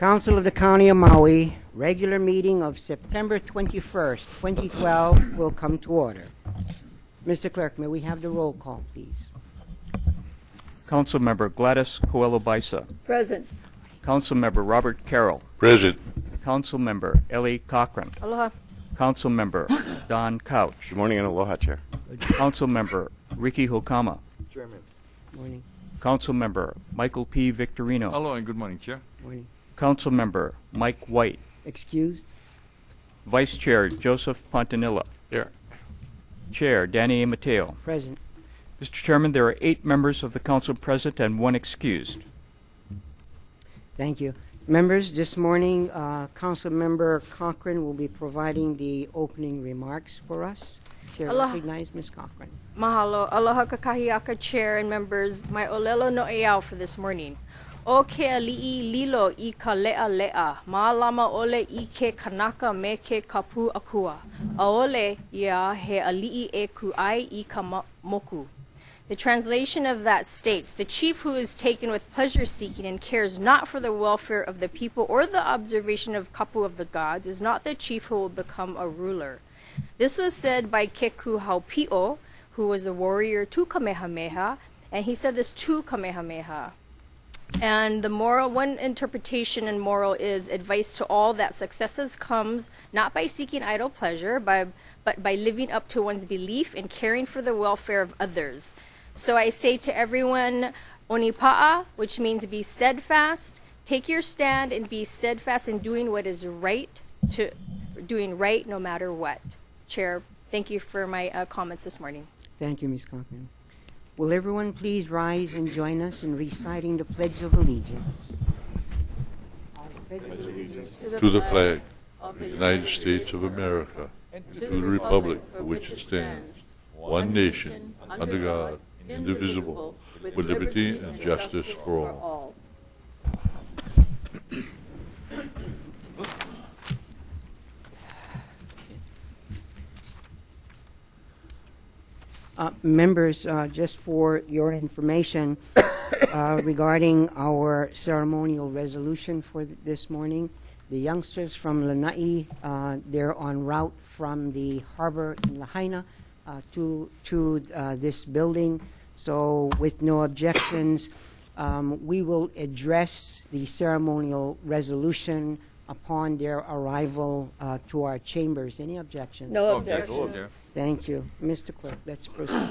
Council of the County of Maui, regular meeting of September 21st, 2012 will come to order. Mr. Clerk, may we have the roll call, please? Councilmember Gladys Coelho-Baisa. Present. Councilmember Robert Carroll. Present. Councilmember Ellie Cochran. Aloha. Councilmember Don Couch. Good morning and aloha, Chair. Councilmember Ricky Hokama. Chairman. Morning. Councilmember Michael P. Victorino. Hello and good morning, Chair. Morning. Councilmember Mike White. Excused? Vice Chair Joseph Pontanilla. Here. Chair Danny A. Mateo. Present. Mr. Chairman, there are 8 members of the council present and 1 excused. Thank you. Members, this morning, Council Member Cochran will be providing the opening remarks for us. Chair, Aloha. recognize Ms. Cochran. Mahalo. Aloha kakahiaka Chair and members. Mai olelo no eau for this morning. O ke ali'i lilo I ka le'a le'a. Ma'alama ole I ke kanaka me ke kapu akua. Aole ia he ali'i e ku'ai I ka moku. The translation of that states, the chief who is taken with pleasure-seeking and cares not for the welfare of the people or the observation of kapu of the gods is not the chief who will become a ruler. This was said by Keku Haupi'o, who was a warrior to Kamehameha, and he said this to Kamehameha. And the moral, one interpretation and moral is advice to all that successes comes not by seeking idle pleasure, but by living up to one's belief and caring for the welfare of others. So I say to everyone, Onipa'a, which means be steadfast, take your stand and be steadfast in doing what is right, doing right no matter what. Chair, thank you for my comments this morning. Thank you, Ms. Cochran. Will everyone please rise and join us in reciting the Pledge of Allegiance? To the flag of the United States of America and to the republic for which it stands, one nation, under God, indivisible, with liberty and justice for all. Members, just for your information, regarding our ceremonial resolution for this morning, the youngsters from Lanai, they're en route from the harbor in Lahaina to this building. So with no objections, we will address the ceremonial resolution upon their arrival to our chambers. Any objections? No objections. Thank you. Mr. Clerk, let's proceed.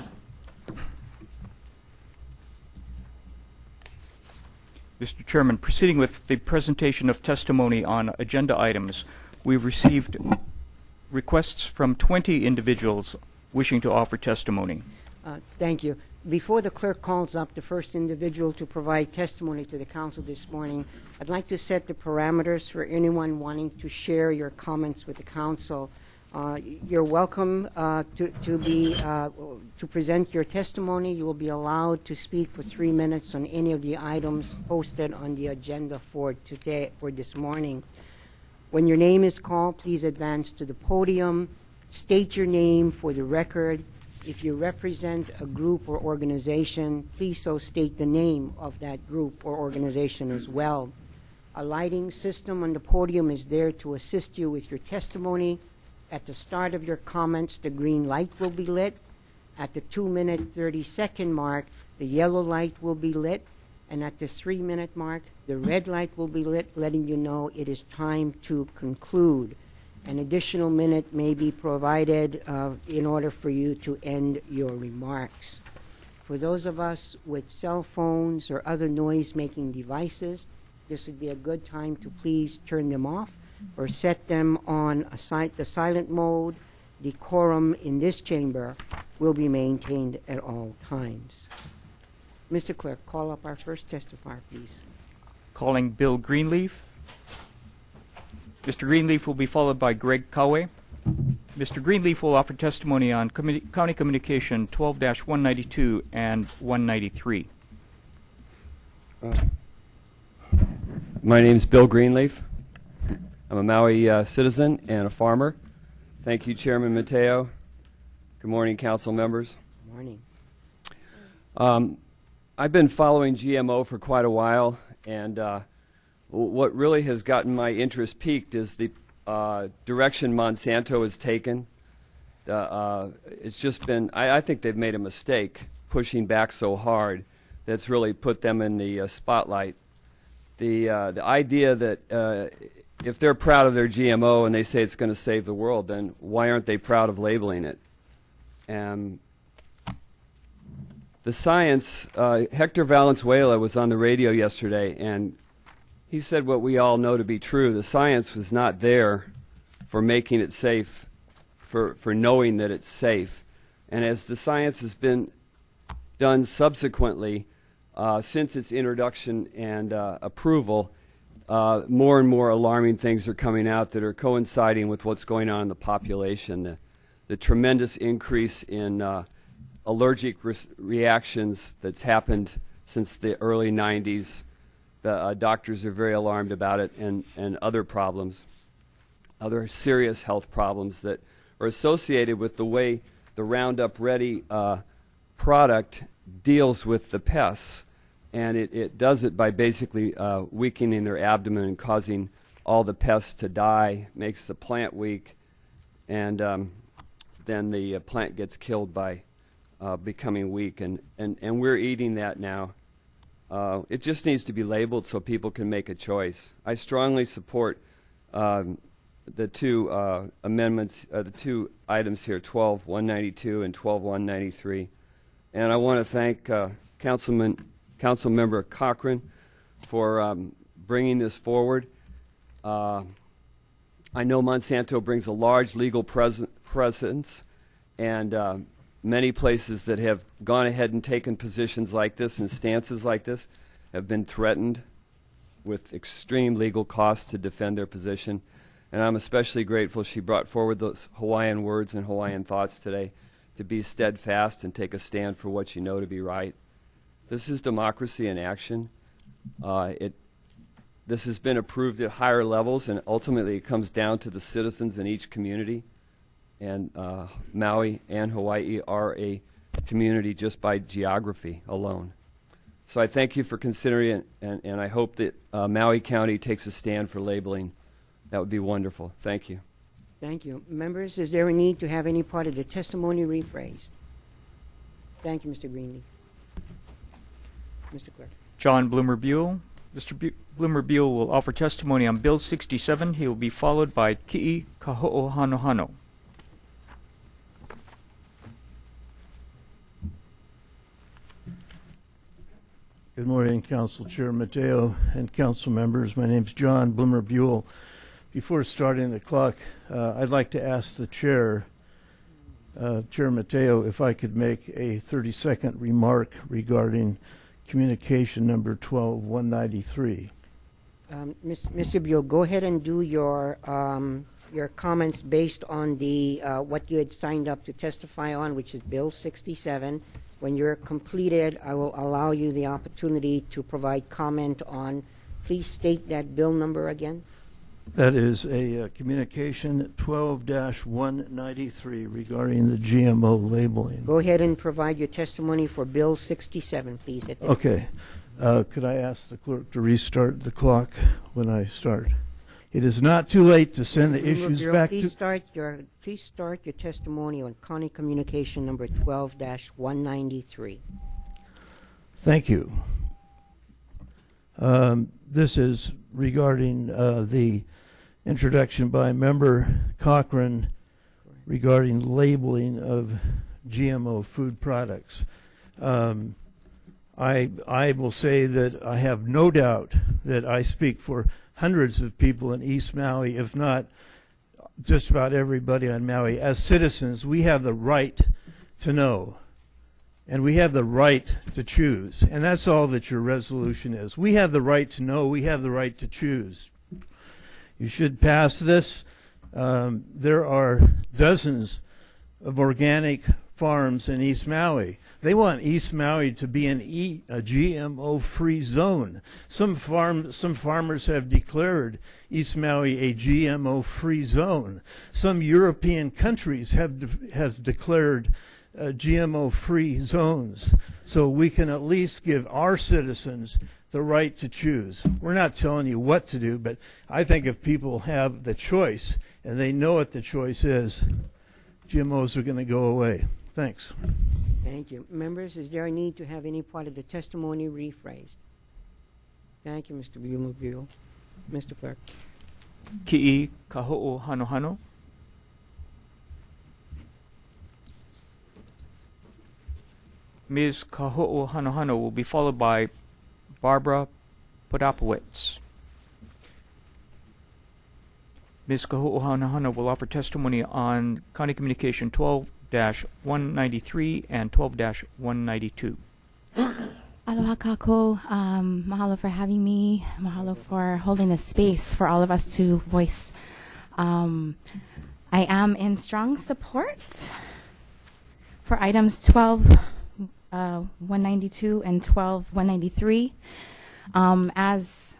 Mr. Chairman, proceeding with the presentation of testimony on agenda items, we've received requests from 20 individuals wishing to offer testimony. Thank you. Before the clerk calls up the first individual to provide testimony to the council this morning, I'd like to set the parameters for anyone wanting to share your comments with the council. You're welcome to present your testimony. You will be allowed to speak for 3 minutes on any of the items posted on the agenda for today, for this morning. When your name is called, please advance to the podium. State your name for the record. If you represent a group or organization, please so state the name of that group or organization as well. A lighting system on the podium is there to assist you with your testimony. At the start of your comments, the green light will be lit. At the 2-minute, 30-second mark, the yellow light will be lit. And at the 3-minute mark, the red light will be lit, letting you know it is time to conclude. An additional minute may be provided in order for you to end your remarks. For those of us with cell phones or other noise-making devices, this would be a good time to please turn them off or set them on the silent mode. Decorum in this chamber will be maintained at all times. Mr. Clerk, call up our first testifier, please. Calling Bill Greenleaf. Mr. Greenleaf will be followed by Greg Kawe. Mr. Greenleaf will offer testimony on County Communication 12-192 and 193. My name is Bill Greenleaf. I'm a Maui citizen and a farmer. Thank you, Chairman Mateo. Good morning, council members. Good morning. I've been following GMO for quite a while, and what really has gotten my interest piqued is the direction Monsanto has taken. It's just been, I think they've made a mistake pushing back so hard that's really put them in the spotlight. The idea that if they're proud of their GMO and they say it's going to save the world, then why aren't they proud of labeling it? And the science, Hector Valenzuela was on the radio yesterday, and he said what we all know to be true. The science was not there for making it safe, for knowing that it's safe. And as the science has been done subsequently, since its introduction and approval, more and more alarming things are coming out that are coinciding with what's going on in the population. The tremendous increase in allergic reactions that's happened since the early 90s. The doctors are very alarmed about it, and other problems, other serious health problems that are associated with the way the Roundup Ready product deals with the pests. And it does it by basically weakening their abdomen and causing all the pests to die, makes the plant weak, and then the plant gets killed by becoming weak. And we're eating that now. It just needs to be labeled so people can make a choice. I strongly support the two amendments, the two items here, 12-192 and 12-193. And I want to thank Councilmember Cochran for bringing this forward. I know Monsanto brings a large legal presence, and many places that have gone ahead and taken positions like this and stances like this have been threatened with extreme legal costs to defend their position. And I'm especially grateful she brought forward those Hawaiian words and Hawaiian thoughts today, to be steadfast and take a stand for what you know to be right. This is democracy in action. This has been approved at higher levels, and ultimately it comes down to the citizens in each community. And Maui and Hawaii are a community just by geography alone. So I thank you for considering it, and I hope that Maui County takes a stand for labeling. That would be wonderful. Thank you. Thank you. Members, is there a need to have any part of the testimony rephrased? Thank you, Mr. Greenleaf. Mr. Clerk. John Bloomer Buell. Mr. Bloomer Buell will offer testimony on Bill 67. He will be followed by Ki'i Kaho'ohanohano. Good morning, Council Chair Mateo and council members. My name is John Bloomer Buell. Before starting the clock, I'd like to ask the Chair, Chair Mateo, if I could make a 30-second remark regarding communication number 12-193. Mr. Buell, go ahead and do your comments based on the what you had signed up to testify on, which is Bill 67. When you're completed, I will allow you the opportunity to provide comment on. Please state that bill number again. That is a communication 12-193 regarding the GMO labeling. Go ahead and provide your testimony for Bill 67, please. Okay. Could I ask the clerk to restart the clock when I start? It is not too late to send the issues back to... Please start your testimony on County Communication number 12-193. Thank you. This is regarding the introduction by Member Cochran regarding labeling of GMO food products. I will say that I have no doubt that I speak for hundreds of people in East Maui, if not just about everybody on Maui. As citizens, we have the right to know, and we have the right to choose, and that's all that your resolution is. We have the right to know, we have the right to choose. You should pass this. There are dozens of organic farms in East Maui. They want East Maui to be a GMO-free zone. Some farmers have declared East Maui a GMO-free zone. Some European countries have declared GMO-free zones. So we can at least give our citizens the right to choose. We're not telling you what to do, but I think if people have the choice and they know what the choice is, GMOs are going to go away. Thanks. Thank you. Members, is there a need to have any part of the testimony rephrased? Thank you, Mr. Bumabio. Mr. Clerk. Ki'i Kaho'o Hanohano. Ms. Kaho'o Hanohano will be followed by Barbara Podopowicz. Ms. Kaho'o Hanohano will offer testimony on County Communication 12-193 and 12-192. Aloha kako. Mahalo for having me. Mahalo for holding this space for all of us to voice. I am in strong support for items 12-192 and 12-193. As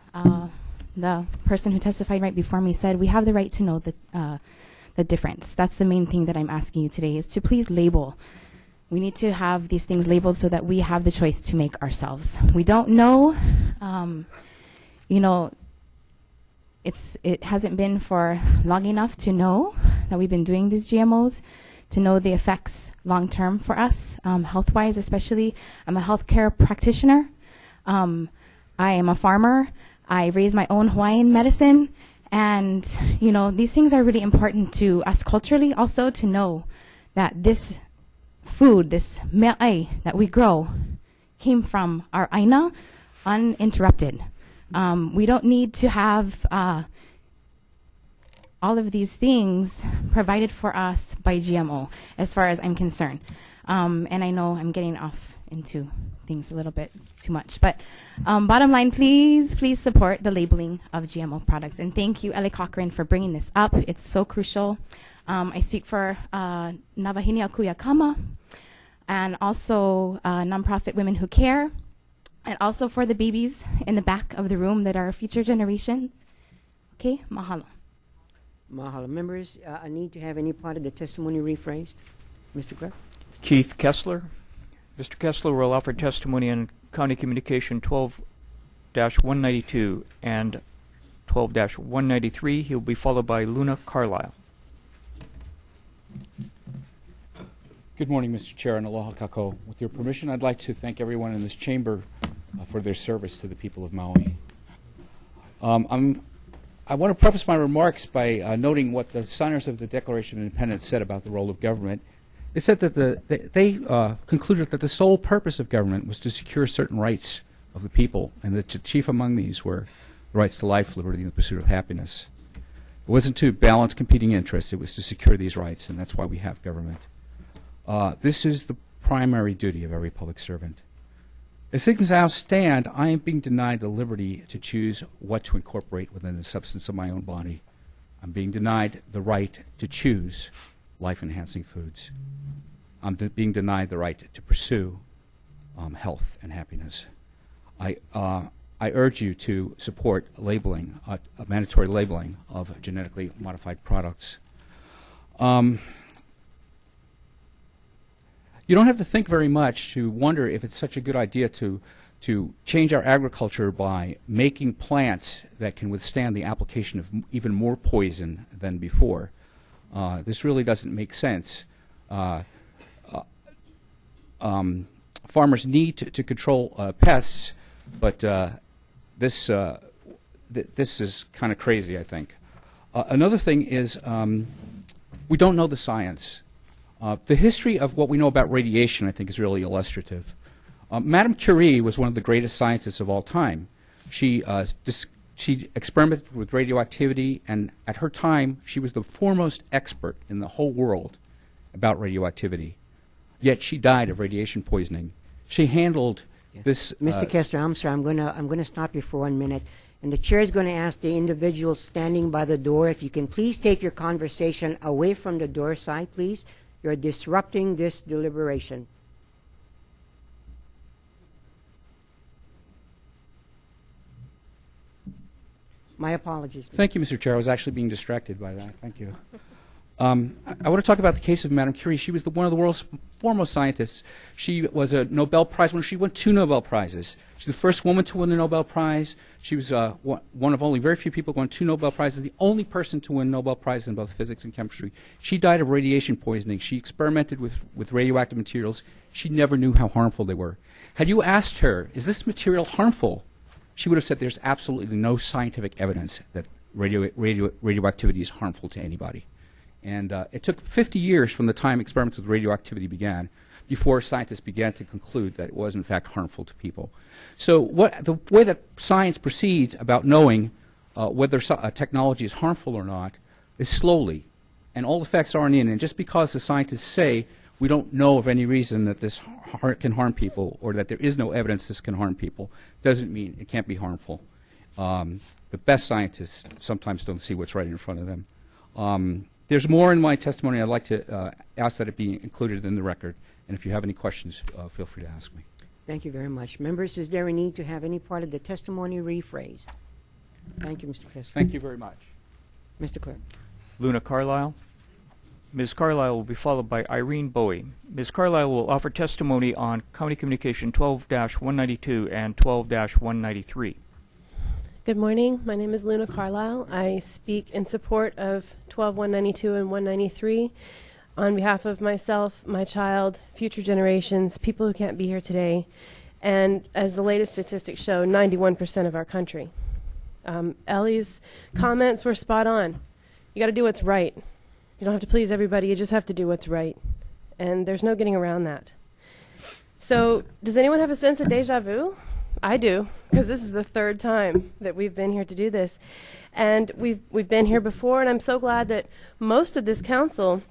the person who testified right before me said, we have the right to know the difference. That's the main thing that I'm asking you today, is to please label. We need to have these things labeled so that we have the choice to make ourselves. We don't know, you know, it hasn't been for long enough to know that we've been doing these GMOs, to know the effects long-term for us, health-wise especially. I'm a healthcare practitioner. I am a farmer. I raise my own Hawaiian medicine. And, you know, these things are really important to us culturally also, to know that this food, this me'ai that we grow, came from our aina uninterrupted. We don't need to have all of these things provided for us by GMO, as far as I'm concerned. And I know I'm getting off into things a little bit too much. But bottom line, please support the labeling of GMO products. And thank you, Ellie Cochran, for bringing this up. It's so crucial. I speak for Navahini Akuyakama, and also nonprofit Women Who Care, and also for the babies in the back of the room that are future generations. Okay, mahalo. Mahalo. Members, a need to have any part of the testimony rephrased? Mr. Clerk. Keith Kessler. Mr. Kessler will offer testimony on County Communication 12-192 and 12-193. He will be followed by Luna Carlisle. Good morning, Mr. Chair, and aloha kako. With your permission, I'd like to thank everyone in this chamber for their service to the people of Maui. I want to preface my remarks by noting what the signers of the Declaration of Independence said about the role of government. They said that they concluded that the sole purpose of government was to secure certain rights of the people, and that chief among these were the rights to life, liberty, and the pursuit of happiness. It wasn't to balance competing interests, it was to secure these rights, and that's why we have government. This is the primary duty of every public servant. As things now stand, I am being denied the liberty to choose what to incorporate within the substance of my own body. I'm being denied the right to choose life-enhancing foods. I'm being denied the right to pursue health and happiness. I urge you to support labeling, a mandatory labeling of genetically modified products. You don't have to think very much to wonder if it's such a good idea to change our agriculture by making plants that can withstand the application of even more poison than before. This really doesn't make sense. Farmers need to control pests, but this is kind of crazy, I think. Another thing is we don't know the science. The history of what we know about radiation, I think, is really illustrative. Madame Curie was one of the greatest scientists of all time. She experimented with radioactivity, and at her time, she was the foremost expert in the whole world about radioactivity. Yet she died of radiation poisoning. She handled this. Mr. Kessler, I'm sorry. I'm gonna stop you for 1 minute, and the chair is going to ask the individual standing by the door if you can please take your conversation away from the door side, please. You're disrupting this deliberation. My apologies. Thank you, Mr. Chair. I was actually being distracted by that. Thank you. I want to talk about the case of Madame Curie. She was one of the world's foremost scientists. She was a Nobel Prize winner. She won 2 Nobel Prizes. She's the first woman to win the Nobel Prize. She was one of only very few people who won 2 Nobel Prizes, the only person to win Nobel Prize in both physics and chemistry. She died of radiation poisoning. She experimented with radioactive materials. She never knew how harmful they were. Had you asked her, is this material harmful? She would have said there's absolutely no scientific evidence that radioactivity is harmful to anybody. And it took 50 years from the time experiments with radioactivity began before scientists began to conclude that it was, in fact, harmful to people. So the way that science proceeds about knowing whether a technology is harmful or not is slowly, and all the facts aren't in. And just because the scientists say we don't know of any reason that this can harm people or that there is no evidence this can harm people doesn't mean it can't be harmful. The best scientists sometimes don't see what's right in front of them. There's more in my testimony. I'd like to ask that it be included in the record. And if you have any questions, feel free to ask me. Thank you very much. Members, is there a need to have any part of the testimony rephrased? Thank you, Mr. Kessler. Thank you very much. Mr. Clerk. Luna Carlisle. Ms. Carlisle will be followed by Irene Bowie. Ms. Carlisle will offer testimony on County Communication 12-192 and 12-193. Good morning. My name is Luna Carlisle. I speak in support of 12-192 and 193 on behalf of myself, my child, future generations, people who can't be here today, and as the latest statistics show, 91% of our country. Ellie's comments were spot on. You got to do what's right. You don't have to please everybody. You just have to do what's right. And there's no getting around that. So does anyone have a sense of déjà vu? I do, because this is the 3rd time that we've been here to do this. And we've been here before, and I'm so glad that most of this council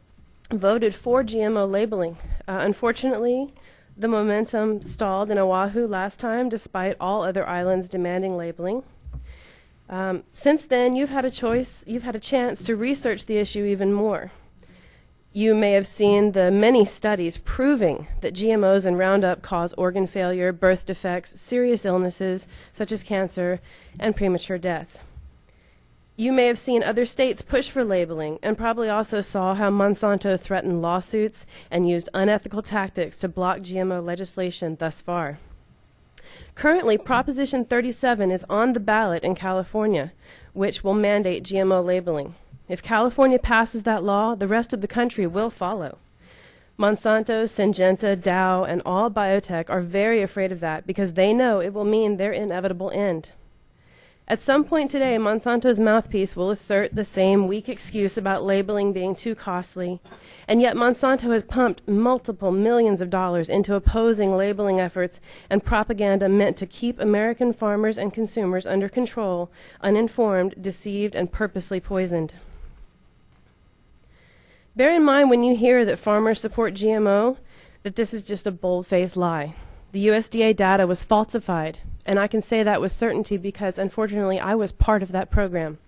voted for GMO labeling. Unfortunately, the momentum stalled in Oahu last time, despite all other islands demanding labeling. Since then, you've had a choice, you've had a chance to research the issue even more. You may have seen the many studies proving that GMOs and Roundup cause organ failure, birth defects, serious illnesses such as cancer, and premature death. You may have seen other states push for labeling and probably also saw how Monsanto threatened lawsuits and used unethical tactics to block GMO legislation thus far. Currently, Proposition 37 is on the ballot in California, which will mandate GMO labeling. If California passes that law, the rest of the country will follow. Monsanto, Syngenta, Dow, and all biotech are very afraid of that because they know it will mean their inevitable end. At some point today, Monsanto's mouthpiece will assert the same weak excuse about labeling being too costly, and yet Monsanto has pumped multiple millions of dollars into opposing labeling efforts and propaganda meant to keep American farmers and consumers under control, uninformed, deceived, and purposely poisoned. Bear in mind when you hear that farmers support GMO, that this is just a bold-faced lie. The USDA data was falsified, and I can say that with certainty because, unfortunately, I was part of that program.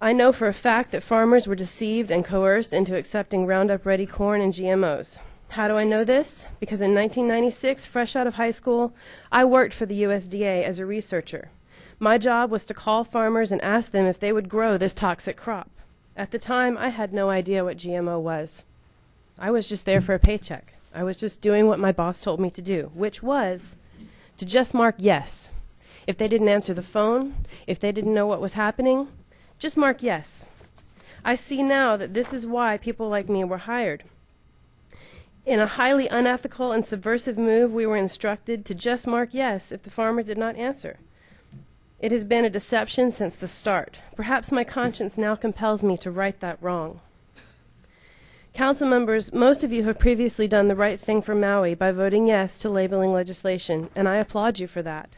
I know for a fact that farmers were deceived and coerced into accepting Roundup-Ready corn and GMOs. How do I know this? Because in 1996, fresh out of high school, I worked for the USDA as a researcher. My job was to call farmers and ask them if they would grow this toxic crop. At the time, I had no idea what GMO was. I was just there for a paycheck. I was just doing what my boss told me to do, which was to just mark yes. If they didn't answer the phone, if they didn't know what was happening, just mark yes. I see now that this is why people like me were hired. In a highly unethical and subversive move, we were instructed to just mark yes if the farmer did not answer. It has been a deception since the start. Perhaps my conscience now compels me to right that wrong. Council members, most of you have previously done the right thing for Maui by voting yes to labeling legislation, and I applaud you for that.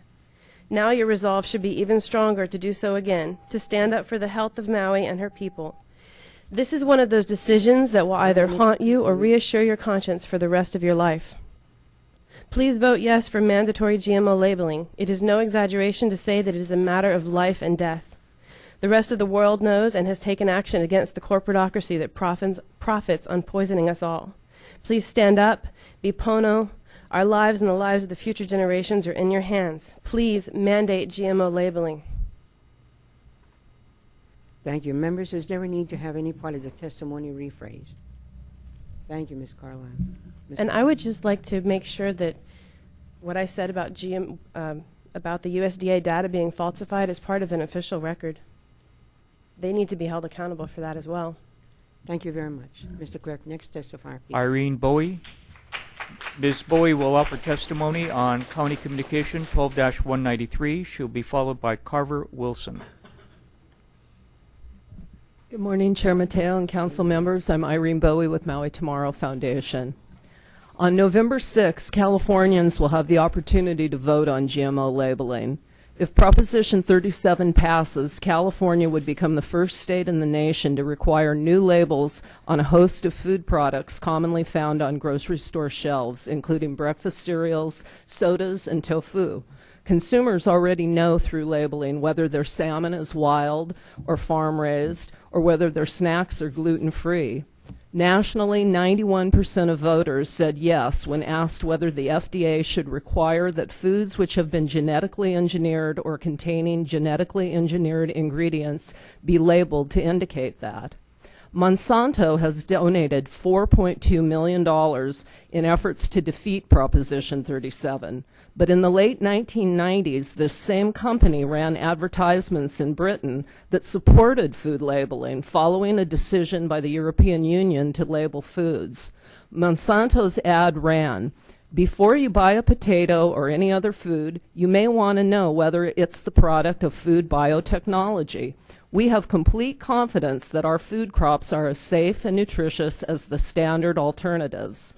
Now your resolve should be even stronger to do so again, to stand up for the health of Maui and her people. This is one of those decisions that will either haunt you or reassure your conscience for the rest of your life. Please vote yes for mandatory GMO labeling. It is no exaggeration to say that it is a matter of life and death. The rest of the world knows and has taken action against the corporatocracy that profits on poisoning us all. Please stand up, be Pono. Our lives and the lives of the future generations are in your hands. Please mandate GMO labeling. Thank you. Members, is there a need to have any part of the testimony rephrased? Thank you, Ms. Carlisle. Ms. And I would just like to make sure that what I said about about the USDA data being falsified is part of an official record. They need to be held accountable for that as well. Thank you very much. Mr. Clerk, next testifier, please. Irene Bowie. Ms. Bowie will offer testimony on County Communication 12-193. She'll be followed by Carver Wilson. Good morning, Chair Mateo and council members. I'm Irene Bowie with Maui Tomorrow Foundation. On November 6, Californians will have the opportunity to vote on GMO labeling. If Proposition 37 passes, California would become the first state in the nation to require new labels on a host of food products commonly found on grocery store shelves, including breakfast cereals, sodas, and tofu. Consumers already know through labeling whether their salmon is wild or farm-raised, or whether their snacks are gluten-free. Nationally, 91% of voters said yes when asked whether the FDA should require that foods which have been genetically engineered or containing genetically engineered ingredients be labeled to indicate that. Monsanto has donated $4.2 million in efforts to defeat Proposition 37. But in the late 1990s, this same company ran advertisements in Britain that supported food labeling following a decision by the European Union to label foods. Monsanto's ad ran, "Before you buy a potato or any other food, you may want to know whether it's the product of food biotechnology. We have complete confidence that our food crops are as safe and nutritious as the standard alternatives."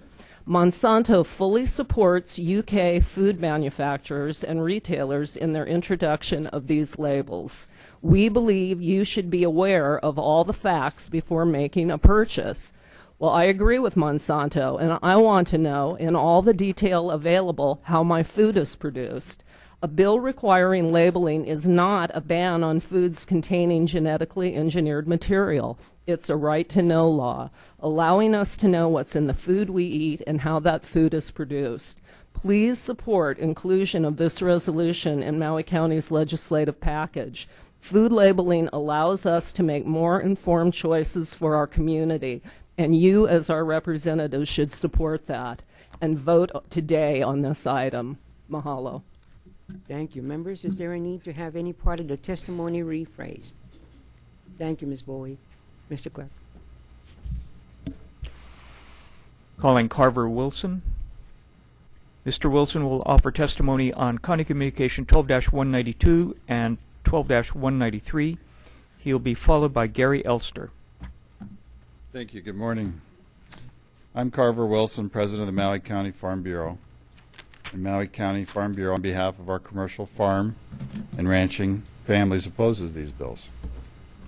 Monsanto fully supports UK food manufacturers and retailers in their introduction of these labels. We believe you should be aware of all the facts before making a purchase. Well, I agree with Monsanto, and I want to know, in all the detail available, how my food is produced. A bill requiring labeling is not a ban on foods containing genetically engineered material. It's a right-to-know law, allowing us to know what's in the food we eat and how that food is produced. Please support inclusion of this resolution in Maui County's legislative package. Food labeling allows us to make more informed choices for our community, and you as our representatives should support that and vote today on this item. Mahalo. Thank you. Members, is there a need to have any part of the testimony rephrased? Thank you, Ms. Bowie. Mr. Clerk. Calling Carver Wilson. Mr. Wilson will offer testimony on County Communication 12-192 and 12-193. He'll be followed by Gary Elster. Thank you. Good morning. I'm Carver Wilson, President of the Maui County Farm Bureau. And Maui County Farm Bureau, on behalf of our commercial farm and ranching families, opposes these bills.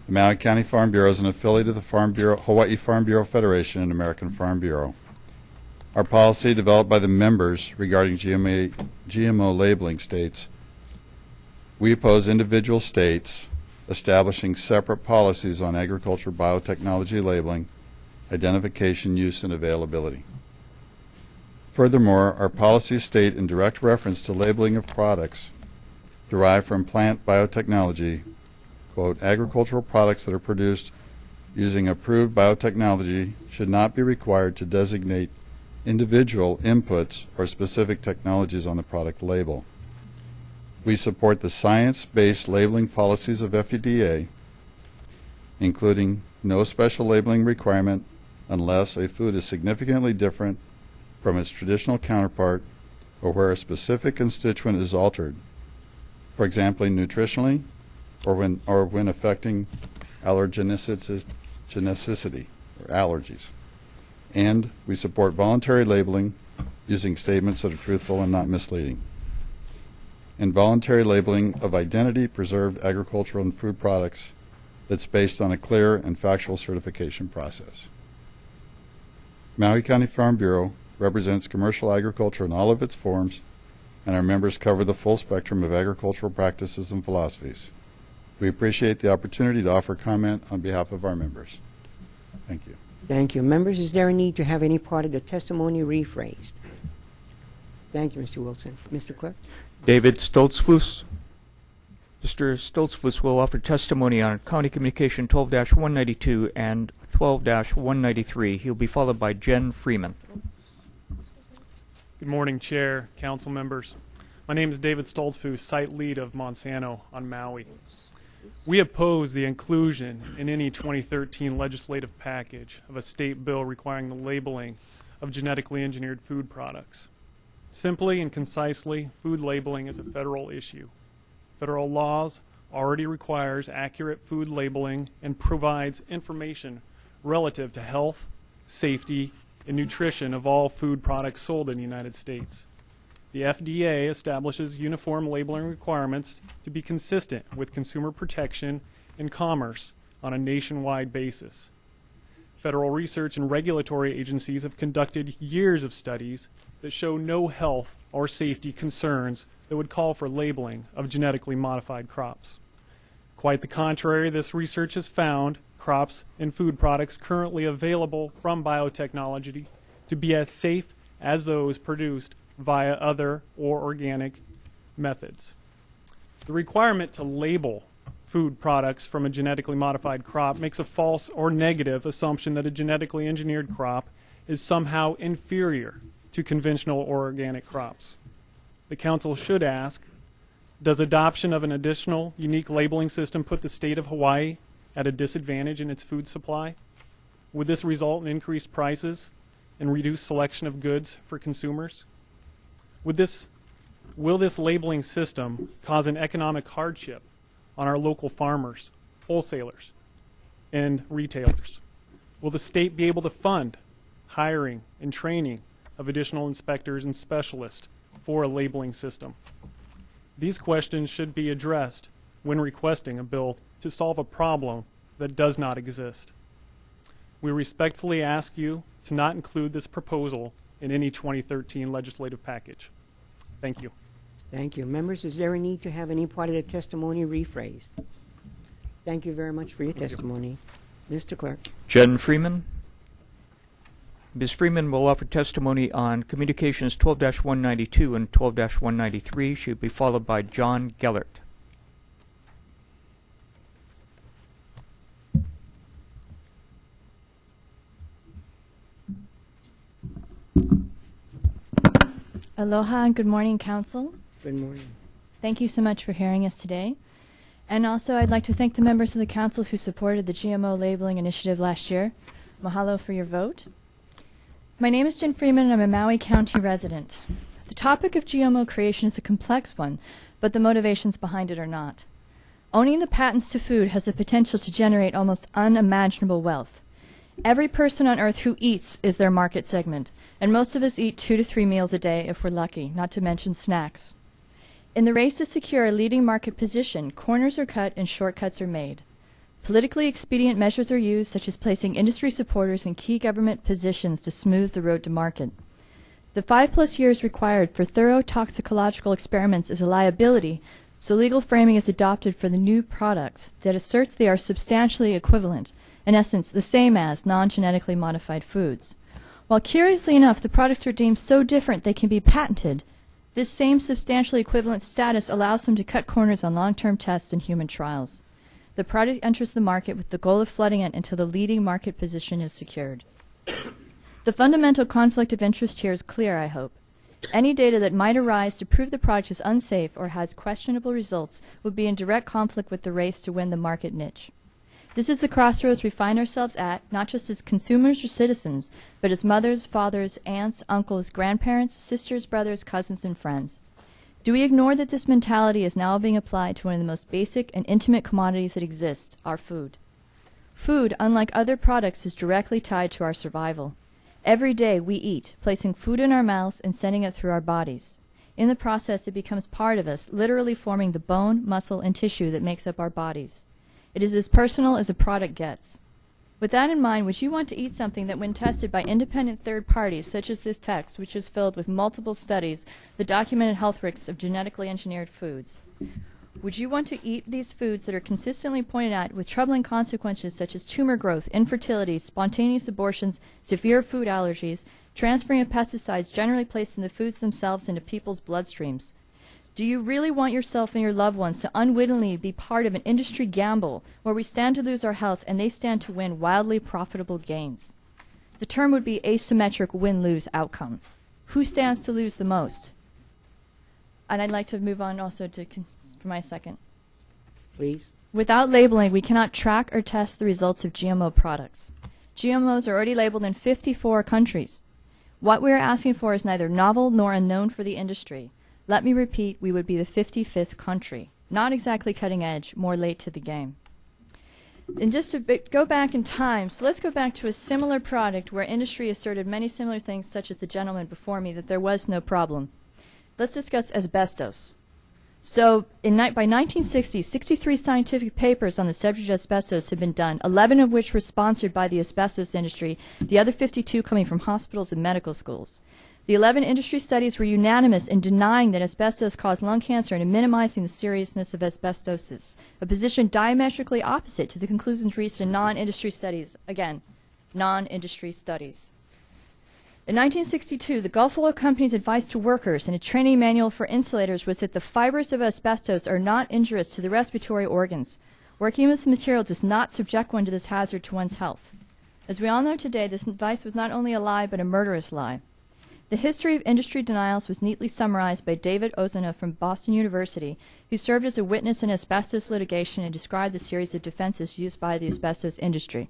The Maui County Farm Bureau is an affiliate of the Hawaii Farm Bureau Federation and American Farm Bureau. Our policy, developed by the members regarding GMO labeling, states, we oppose individual states establishing separate policies on agriculture biotechnology labeling, identification, use, and availability. Furthermore, our policies state in direct reference to labeling of products derived from plant biotechnology, quote, agricultural products that are produced using approved biotechnology should not be required to designate individual inputs or specific technologies on the product label. We support the science-based labeling policies of FDA, including no special labeling requirement unless a food is significantly different from its traditional counterpart or where a specific constituent is altered, for example, nutritionally or when affecting allergenicity or allergies. And we support voluntary labeling using statements that are truthful and not misleading, and voluntary labeling of identity-preserved agricultural and food products that's based on a clear and factual certification process. Maui County Farm Bureau represents commercial agriculture in all of its forms, and our members cover the full spectrum of agricultural practices and philosophies. We appreciate the opportunity to offer comment on behalf of our members. Thank you. Thank you. Members, is there a need to have any part of the testimony rephrased? Thank you, Mr. Wilson. Mr. Clerk. David Stoltzfus. Mr. Stoltzfus will offer testimony on County Communication 12-192 and 12-193. He'll be followed by Jen Freeman. Good morning, Chair, Council members. My name is David Stoltzfus, Site Lead of Monsanto on Maui. We oppose the inclusion in any 2013 legislative package of a state bill requiring the labeling of genetically engineered food products. Simply and concisely, food labeling is a federal issue. Federal laws already requires accurate food labeling and provides information relative to health, safety, and nutrition of all food products sold in the United States. The FDA establishes uniform labeling requirements to be consistent with consumer protection and commerce on a nationwide basis. Federal research and regulatory agencies have conducted years of studies that show no health or safety concerns that would call for labeling of genetically modified crops. Quite the contrary, this research has found crops and food products currently available from biotechnology to be as safe as those produced via other or organic methods. The requirement to label food products from a genetically modified crop makes a false or negative assumption that a genetically engineered crop is somehow inferior to conventional or organic crops. The Council should ask, does adoption of an additional unique labeling system put the state of Hawaii at a disadvantage in its food supply? Would this result in increased prices and reduced selection of goods for consumers? Will this labeling system cause an economic hardship on our local farmers, wholesalers, and retailers? Will the state be able to fund hiring and training of additional inspectors and specialists for a labeling system? These questions should be addressed when requesting a bill to solve a problem that does not exist. We respectfully ask you to not include this proposal in any 2013 legislative package. Thank you. Thank you. Members, is there a need to have any part of the testimony rephrased? Thank you very much for your testimony. Mr. Clerk. Jen Freeman. Ms. Freeman will offer testimony on Communications 12-192 and 12-193. She will be followed by John Gellert. Aloha and good morning, Council. Good morning. Thank you so much for hearing us today. And also, I'd like to thank the members of the Council who supported the GMO labeling initiative last year. Mahalo for your vote. My name is Jen Freeman, and I'm a Maui County resident. The topic of GMO creation is a complex one, but the motivations behind it are not. Owning the patents to food has the potential to generate almost unimaginable wealth. Every person on Earth who eats is their market segment, and most of us eat 2 to 3 meals a day if we're lucky, not to mention snacks. In the race to secure a leading market position, corners are cut and shortcuts are made. Politically expedient measures are used, such as placing industry supporters in key government positions to smooth the road to market. The 5+ years required for thorough toxicological experiments is a liability, so legal framing is adopted for the new products that asserts they are substantially equivalent, in essence the same as non-genetically modified foods. While curiously enough, the products are deemed so different they can be patented, this same substantially equivalent status allows them to cut corners on long-term tests and human trials. The product enters the market with the goal of flooding it until the leading market position is secured. The fundamental conflict of interest here is clear, I hope. Any data that might arise to prove the product is unsafe or has questionable results would be in direct conflict with the race to win the market niche. This is the crossroads we find ourselves at, not just as consumers or citizens, but as mothers, fathers, aunts, uncles, grandparents, sisters, brothers, cousins, and friends. Do we ignore that this mentality is now being applied to one of the most basic and intimate commodities that exist, our food? Food, unlike other products, is directly tied to our survival. Every day we eat, placing food in our mouths and sending it through our bodies. In the process, it becomes part of us, literally forming the bone, muscle, and tissue that makes up our bodies. It is as personal as a product gets. With that in mind, would you want to eat something that, when tested by independent third parties, such as this text, which is filled with multiple studies that documented health risks of genetically engineered foods? Would you want to eat these foods that are consistently pointed out with troubling consequences such as tumor growth, infertility, spontaneous abortions, severe food allergies, transferring of pesticides generally placed in the foods themselves into people's bloodstreams? Do you really want yourself and your loved ones to unwittingly be part of an industry gamble where we stand to lose our health and they stand to win wildly profitable gains? The term would be asymmetric win-lose outcome. Who stands to lose the most? And I'd like to move on also for my second. Please. Without labeling, we cannot track or test the results of GMO products. GMOs are already labeled in 54 countries. What we are asking for is neither novel nor unknown for the industry. Let me repeat, we would be the 55th country. Not exactly cutting edge, more late to the game. And just to go back in time, so let's go back to a similar product where industry asserted many similar things, such as the gentleman before me, that there was no problem. Let's discuss asbestos. So by 1960, 63 scientific papers on the subject of asbestos had been done, 11 of which were sponsored by the asbestos industry, the other 52 coming from hospitals and medical schools. The 11 industry studies were unanimous in denying that asbestos caused lung cancer and in minimizing the seriousness of asbestosis, a position diametrically opposite to the conclusions reached in non-industry studies. Again, non-industry studies. In 1962, the Gulf Oil Company's advice to workers in a training manual for insulators was that the fibers of asbestos are not injurious to the respiratory organs. Working with this material does not subject one to this hazard to one's health. As we all know today, this advice was not only a lie, but a murderous lie. The history of industry denials was neatly summarized by David Ozuna from Boston University, who served as a witness in asbestos litigation and described the series of defenses used by the asbestos industry.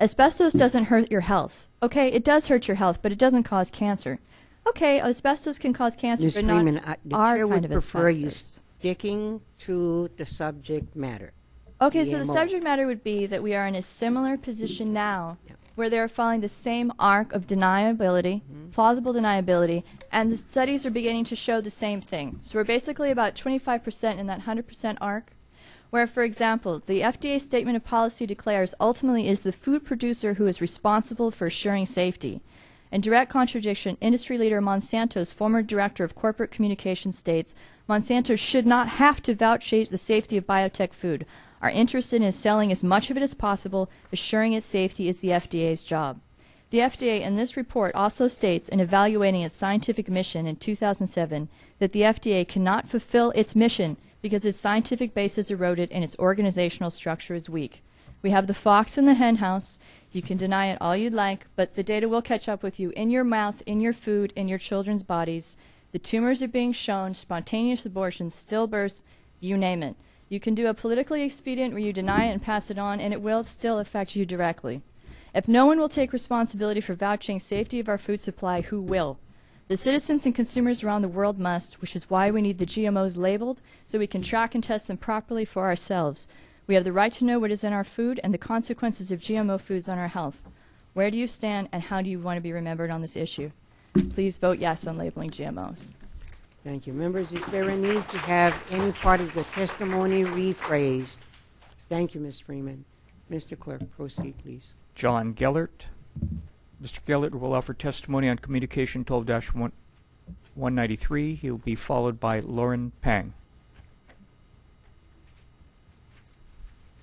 Asbestos doesn't hurt your health. Okay, it does hurt your health, but it doesn't cause cancer. Okay, asbestos can cause cancer, Ms. but Freeman, not the our chair kind would of prefer you asbestos. sticking to the subject matter. Okay, so the GMO. subject matter would be that we are in a similar position now where they're following the same arc of deniability, plausible deniability, and the studies are beginning to show the same thing. So we're basically about 25% in that 100% arc, where, for example, the FDA statement of policy declares ultimately it is the food producer who is responsible for assuring safety. In direct contradiction, industry leader Monsanto's former director of corporate communications states, Monsanto should not have to vouchsafe the safety of biotech food. Are interested in selling as much of it as possible, assuring its safety is the FDA's job. The FDA in this report also states in evaluating its scientific mission in 2007 that the FDA cannot fulfill its mission because its scientific base is eroded and its organizational structure is weak. We have the fox in the hen house. You can deny it all you'd like, but the data will catch up with you in your mouth, in your food, in your children's bodies. The tumors are being shown, spontaneous abortions, stillbirths, you name it. You can do a politically expedient where you deny it and pass it on, and it will still affect you directly. If no one will take responsibility for vouching safety of our food supply, who will? The citizens and consumers around the world must, which is why we need the GMOs labeled so we can track and test them properly for ourselves. We have the right to know what is in our food and the consequences of GMO foods on our health. Where do you stand and how do you want to be remembered on this issue? Please vote yes on labeling GMOs. Thank you. Members, is there a need to have any part of the testimony rephrased? Thank you, Ms. Freeman. Mr. Clerk, proceed, please. John Gellert. Mr. Gellert will offer testimony on Communication 12-193. He will be followed by Lauren Pang.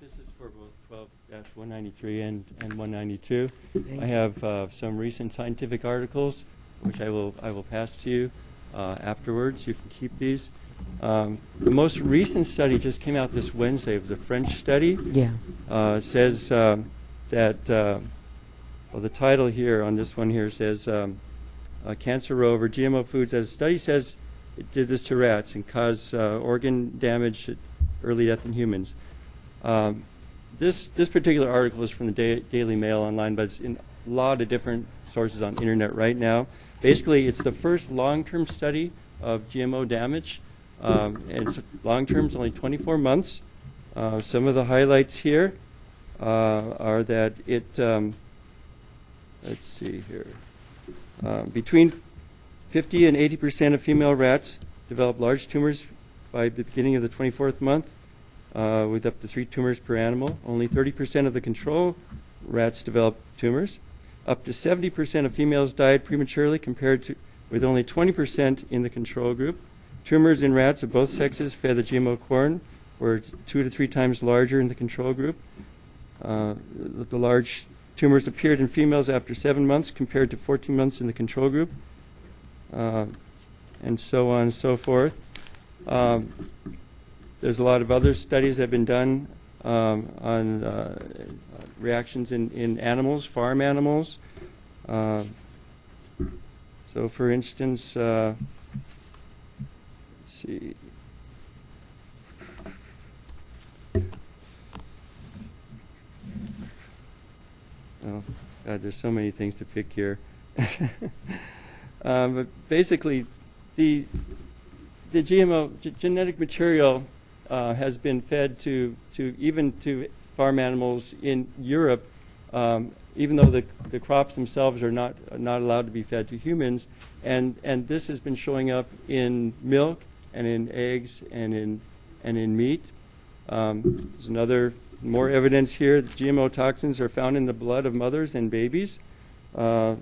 This is for both 12-193 and 192. I have some recent scientific articles, which I will pass to you afterwards. You can keep these. The most recent study just came out this Wednesday. It was a French study. Yeah. Says that, well, the title here on this one here says, Cancer Rover, GMO Foods, as a study says it did this to rats and caused organ damage, early death in humans. This particular article is from the Daily Mail online, but it's in a lot of different sources on the internet right now. Basically, it's the first long-term study of GMO damage. And it's long-term, it's only 24 months. Some of the highlights here are that it, let's see here, between 50 and 80% of female rats develop large tumors by the beginning of the 24th month, with up to 3 tumors per animal. Only 30% of the control rats develop tumors. Up to 70% of females died prematurely compared to with only 20% in the control group. Tumors in rats of both sexes fed the GMO corn were 2 to 3 times larger in the control group. The large tumors appeared in females after 7 months compared to 14 months in the control group, and so on and so forth. There's a lot of other studies that have been done on reactions in animals, farm animals. So, for instance, let's see. Oh, God, there's so many things to pick here. But basically, the GMO genetic material has been fed to even to farm animals in Europe, even though the crops themselves are not allowed to be fed to humans, and this has been showing up in milk and in eggs and in meat. There's more evidence here that GMO toxins are found in the blood of mothers and babies. The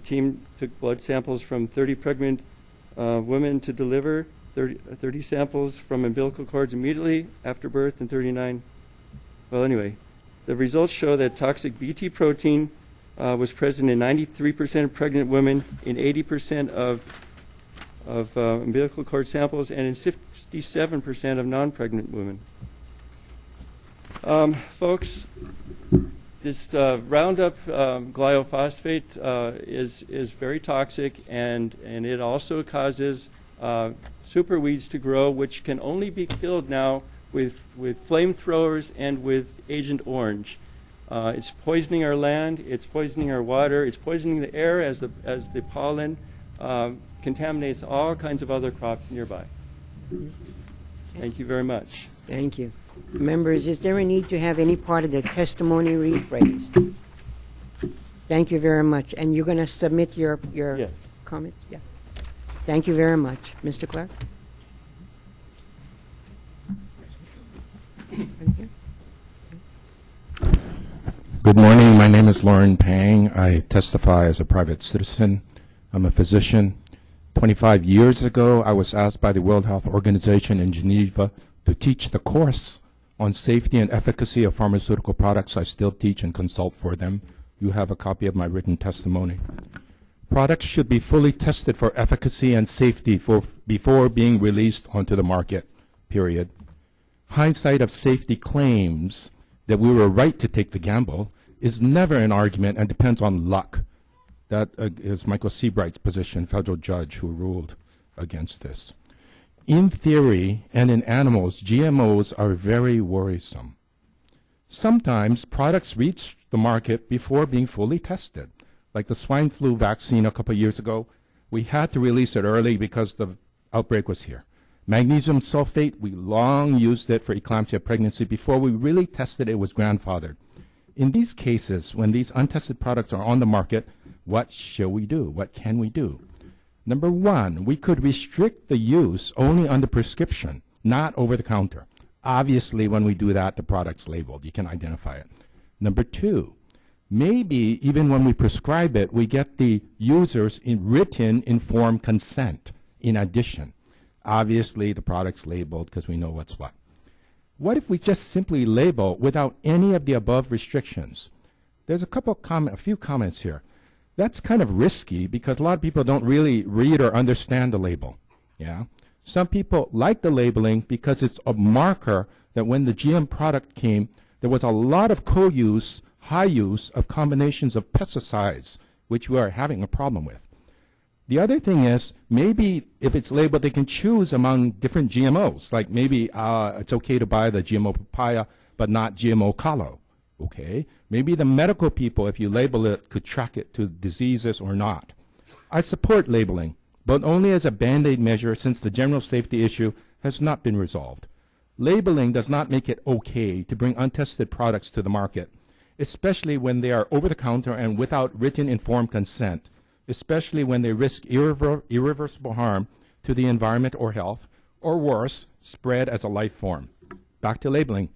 team took blood samples from 30 pregnant women to deliver, 30 samples from umbilical cords immediately after birth, and 39. Well, anyway, the results show that toxic Bt protein was present in 93% of pregnant women, in 80% of umbilical cord samples, and in 67% of non-pregnant women. Folks, this Roundup glyphosate is very toxic, and it also causes super weeds to grow, which can only be killed now with flamethrowers and with Agent Orange. It's poisoning our land, it's poisoning our water, it's poisoning the air as the pollen contaminates all kinds of other crops nearby. Thank you very much. Thank you. Members, is there a need to have any part of the testimony rephrased? Thank you very much. And you're going to submit your Yes. comments? Yeah. Thank you very much. Mr. Clark? Good morning. My name is Lauren Pang. I testify as a private citizen. I'm a physician. 25 years ago, I was asked by the World Health Organization in Geneva to teach the course on safety and efficacy of pharmaceutical products. I still teach and consult for them. You have a copy of my written testimony. Products should be fully tested for efficacy and safety before being released onto the market, period. Hindsight of safety claims that we were right to take the gamble is never an argument and depends on luck. That is Michael Seabright's position, federal judge who ruled against this. In theory and in animals, GMOs are very worrisome. Sometimes products reach the market before being fully tested. Like the swine flu vaccine a couple of years ago, we had to release it early because the outbreak was here. Magnesium sulfate, we long used it for eclampsia pregnancy before we really tested it was grandfathered. In these cases, when these untested products are on the market, what shall we do? What can we do? Number one, we could restrict the use only under prescription, not over the counter. Obviously, when we do that, the product's labeled. You can identify it. Number two, maybe even when we prescribe it, we get the users in written informed consent in addition. Obviously, the product's labeled because we know what's what. What if we just simply label without any of the above restrictions? There's a few comments here. That's kind of risky because a lot of people don't really read or understand the label. Yeah? Some people like the labeling because it's a marker that when the GM product came, there was a lot of co-use, high use of combinations of pesticides, which we are having a problem with. The other thing is, maybe if it's labeled, they can choose among different GMOs. Like maybe it's okay to buy the GMO papaya, but not GMO kalo. Okay, maybe the medical people, if you label it, could track it to diseases or not. I support labeling, but only as a Band-Aid measure since the general safety issue has not been resolved. Labeling does not make it okay to bring untested products to the market, especially when they are over-the-counter and without written informed consent, especially when they risk irreversible harm to the environment or health, or worse, spread as a life form. Back to labeling.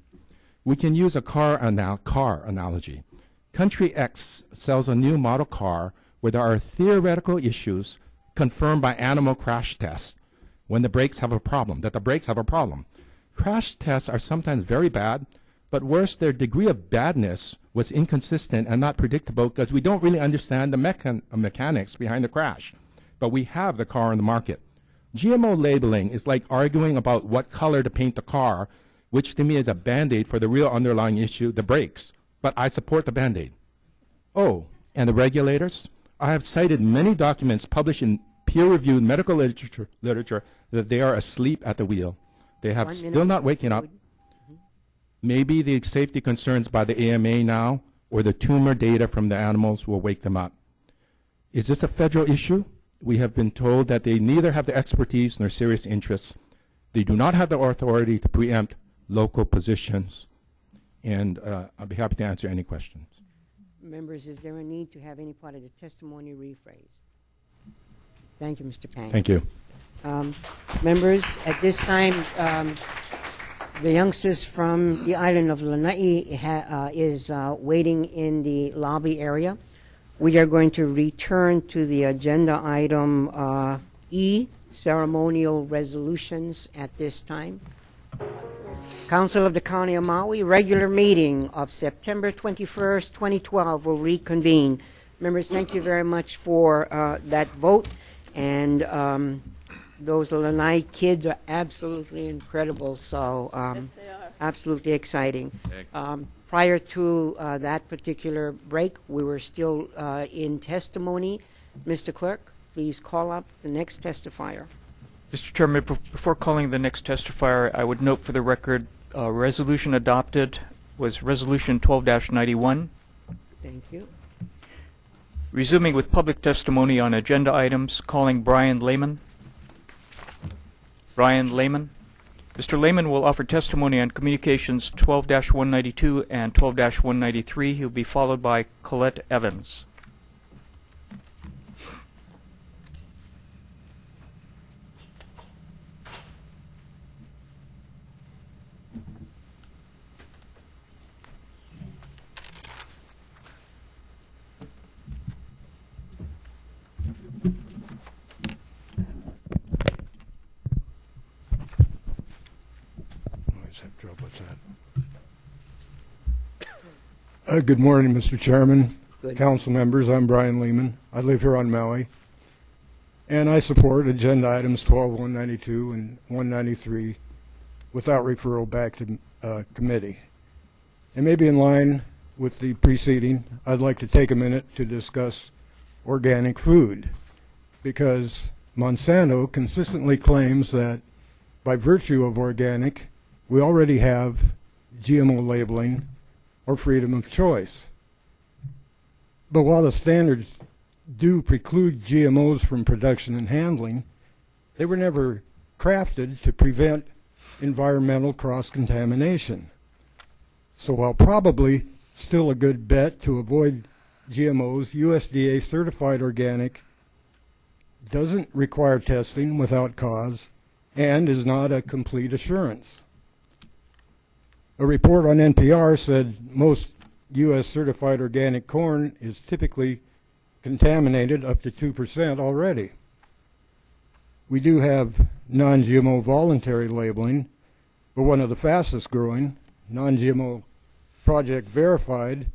We can use a car analogy. Country X sells a new model car where there are theoretical issues confirmed by animal crash tests when the brakes have a problem, that the brakes have a problem. Crash tests are sometimes very bad, but worse, their degree of badness was inconsistent and not predictable because we don't really understand the mechanics behind the crash. But we have the car on the market. GMO labeling is like arguing about what color to paint the car, which to me is a Band-Aid for the real underlying issue, the brakes. But I support the Band-Aid. Oh, and the regulators? I have cited many documents published in peer-reviewed medical literature that they are asleep at the wheel. They have still not waking up. Maybe the safety concerns by the AMA now or the tumor data from the animals will wake them up. Is this a federal issue? We have been told that they neither have the expertise nor serious interests. They do not have the authority to preempt local positions. And I'll be happy to answer any questions. Members, is there a need to have any part of the testimony rephrased? Thank you, Mr. Pang. Thank you. Members, at this time, the youngsters from the island of Lanai is waiting in the lobby area. We are going to return to the agenda item E, ceremonial resolutions at this time. Council of the County of Maui, regular meeting of September 21st, 2012 will reconvene. Members, thank you very much for that vote. And those Lanai kids are absolutely incredible, so Yes, they are. absolutely exciting. Prior to that particular break, we were still in testimony. Mr. Clerk, please call up the next testifier. Mr. Chairman, before calling the next testifier, I would note for the record, resolution adopted was Resolution 12-91. Thank you. Resuming with public testimony on agenda items, calling Brian Lehman. Brian Lehman. Mr. Lehman will offer testimony on communications 12-192 and 12-193. He'll be followed by Colette Evans. Good morning, Mr. Chairman, Good. council members. I'm Brian Lehman. I live here on Maui, and I support agenda items 12-192 and 193 without referral back to committee. And maybe in line with the preceding, I'd like to take a minute to discuss organic food, because Monsanto consistently claims that by virtue of organic, we already have GMO labeling or freedom of choice. But while the standards do preclude GMOs from production and handling, they were never crafted to prevent environmental cross-contamination. So while probably still a good bet to avoid GMOs, USDA certified organic doesn't require testing without cause and is not a complete assurance. A report on NPR said most U.S. certified organic corn is typically contaminated up to 2% already. We do have non-GMO voluntary labeling, but one of the fastest growing, non-GMO Project Verified,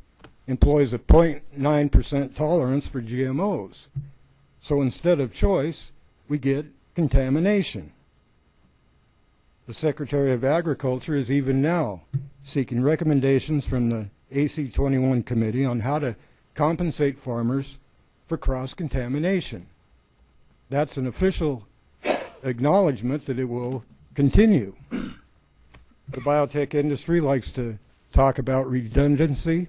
employs a 0.9% tolerance for GMOs. So instead of choice, we get contamination. The Secretary of Agriculture is even now seeking recommendations from the AC21 committee on how to compensate farmers for cross-contamination. That's an official acknowledgement that it will continue. The biotech industry likes to talk about redundancy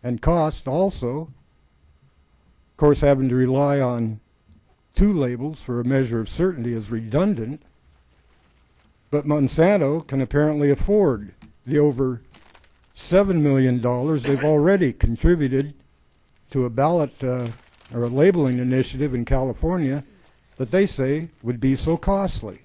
and cost also. Of course, having to rely on two labels for a measure of certainty is redundant. But Monsanto can apparently afford the over $7 million they've already contributed to a ballot or a labeling initiative in California that they say would be so costly.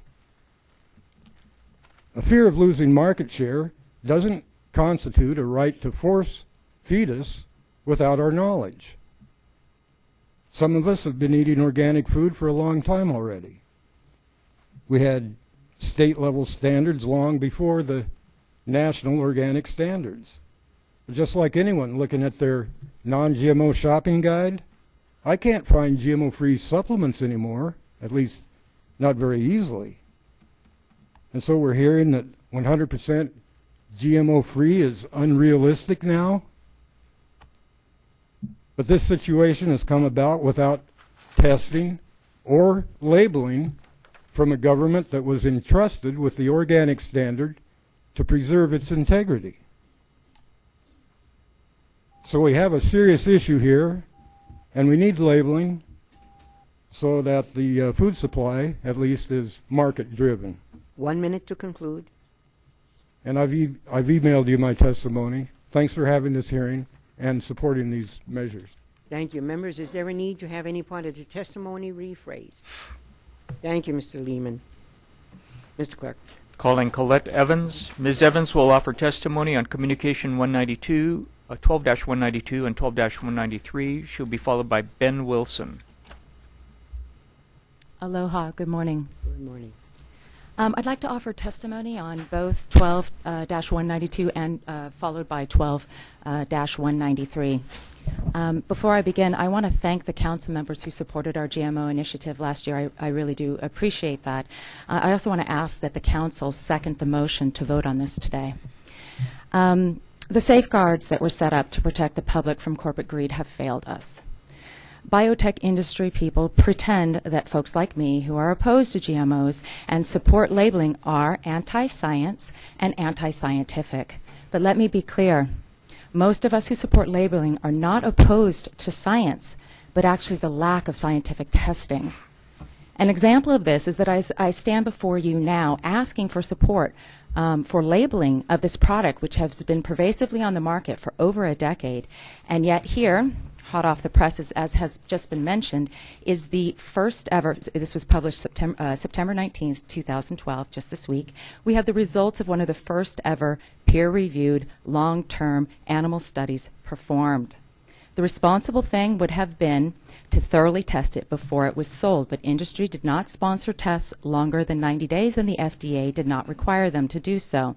A fear of losing market share doesn't constitute a right to force feed us without our knowledge. Some of us have been eating organic food for a long time already. We had state-level standards long before the national organic standards. Just like anyone looking at their non-GMO shopping guide, I can't find GMO-free supplements anymore, at least not very easily. And so we're hearing that 100% GMO free is unrealistic now. But this situation has come about without testing or labeling from a government that was entrusted with the organic standard to preserve its integrity. So we have a serious issue here, and we need labeling so that the food supply, at least, is market-driven. 1 minute to conclude. And I've emailed you my testimony. Thanks for having this hearing and supporting these measures. Thank you. Members, is there a need to have any part of the testimony rephrased? Thank you, Mr. Lehman. Mr. Clerk. Calling Colette Evans. Ms. Evans will offer testimony on Communication 192, 12-192 and 12-193. She'll be followed by Ben Wilson. Aloha. Good morning. Good morning. I'd like to offer testimony on both 12-192 and followed by 12-193. Before I begin, I want to thank the council members who supported our GMO initiative last year. I really do appreciate that. I also want to ask that the council second the motion to vote on this today. The safeguards that were set up to protect the public from corporate greed have failed us. Biotech industry people pretend that folks like me who are opposed to GMOs and support labeling are anti-science and anti-scientific. But let me be clear. Most of us who support labeling are not opposed to science, but actually the lack of scientific testing. An example of this is that I stand before you now asking for support for labeling of this product, which has been pervasively on the market for over a decade. And yet here, hot off the presses, as has just been mentioned, is the first ever, this was published September 19th, 2012, just this week. We have the results of one of the first ever peer-reviewed long-term animal studies performed. The responsible thing would have been to thoroughly test it before it was sold, but industry did not sponsor tests longer than 90 days, and the FDA did not require them to do so.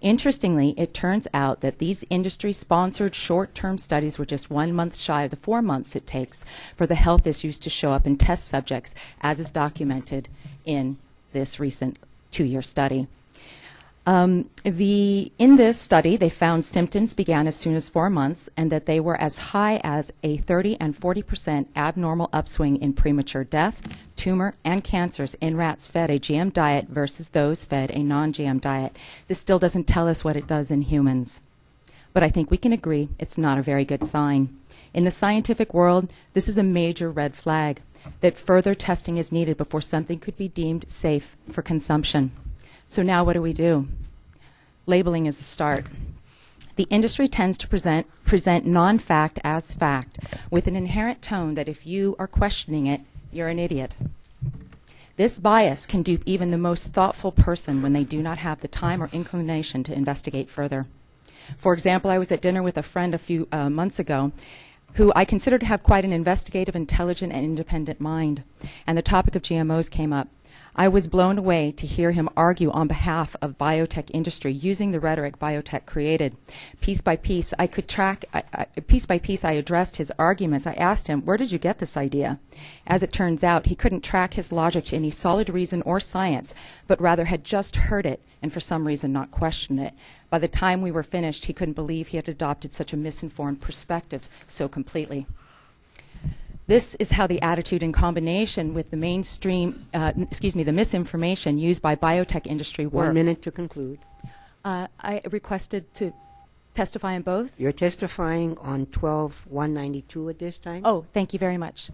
Interestingly, it turns out that these industry-sponsored short-term studies were just 1 month shy of the 4 months it takes for the health issues to show up in test subjects, as is documented in this recent 2-year study. In this study, they found symptoms began as soon as 4 months and that they were as high as a 30 and 40% abnormal upswing in premature death, tumor, and cancers in rats fed a GM diet versus those fed a non-GM diet. This still doesn't tell us what it does in humans. But I think we can agree it's not a very good sign. In the scientific world, this is a major red flag that further testing is needed before something could be deemed safe for consumption. So now what do? Labeling is a start. The industry tends to present non-fact as fact, with an inherent tone that if you are questioning it, you're an idiot. This bias can dupe even the most thoughtful person when they do not have the time or inclination to investigate further. For example, I was at dinner with a friend a few months ago who I consider to have quite an investigative, intelligent, and independent mind, and the topic of GMOs came up. I was blown away to hear him argue on behalf of biotech industry using the rhetoric biotech created. Piece by piece, I addressed his arguments. I asked him, where did you get this idea? As it turns out, he couldn't track his logic to any solid reason or science, but rather had just heard it and for some reason not questioned it. By the time we were finished, he couldn't believe he had adopted such a misinformed perspective so completely. This is how the attitude in combination with the the misinformation used by biotech industry works. 1 minute to conclude. I requested to testify on both. You're testifying on 12-192 at this time? Oh, thank you very much.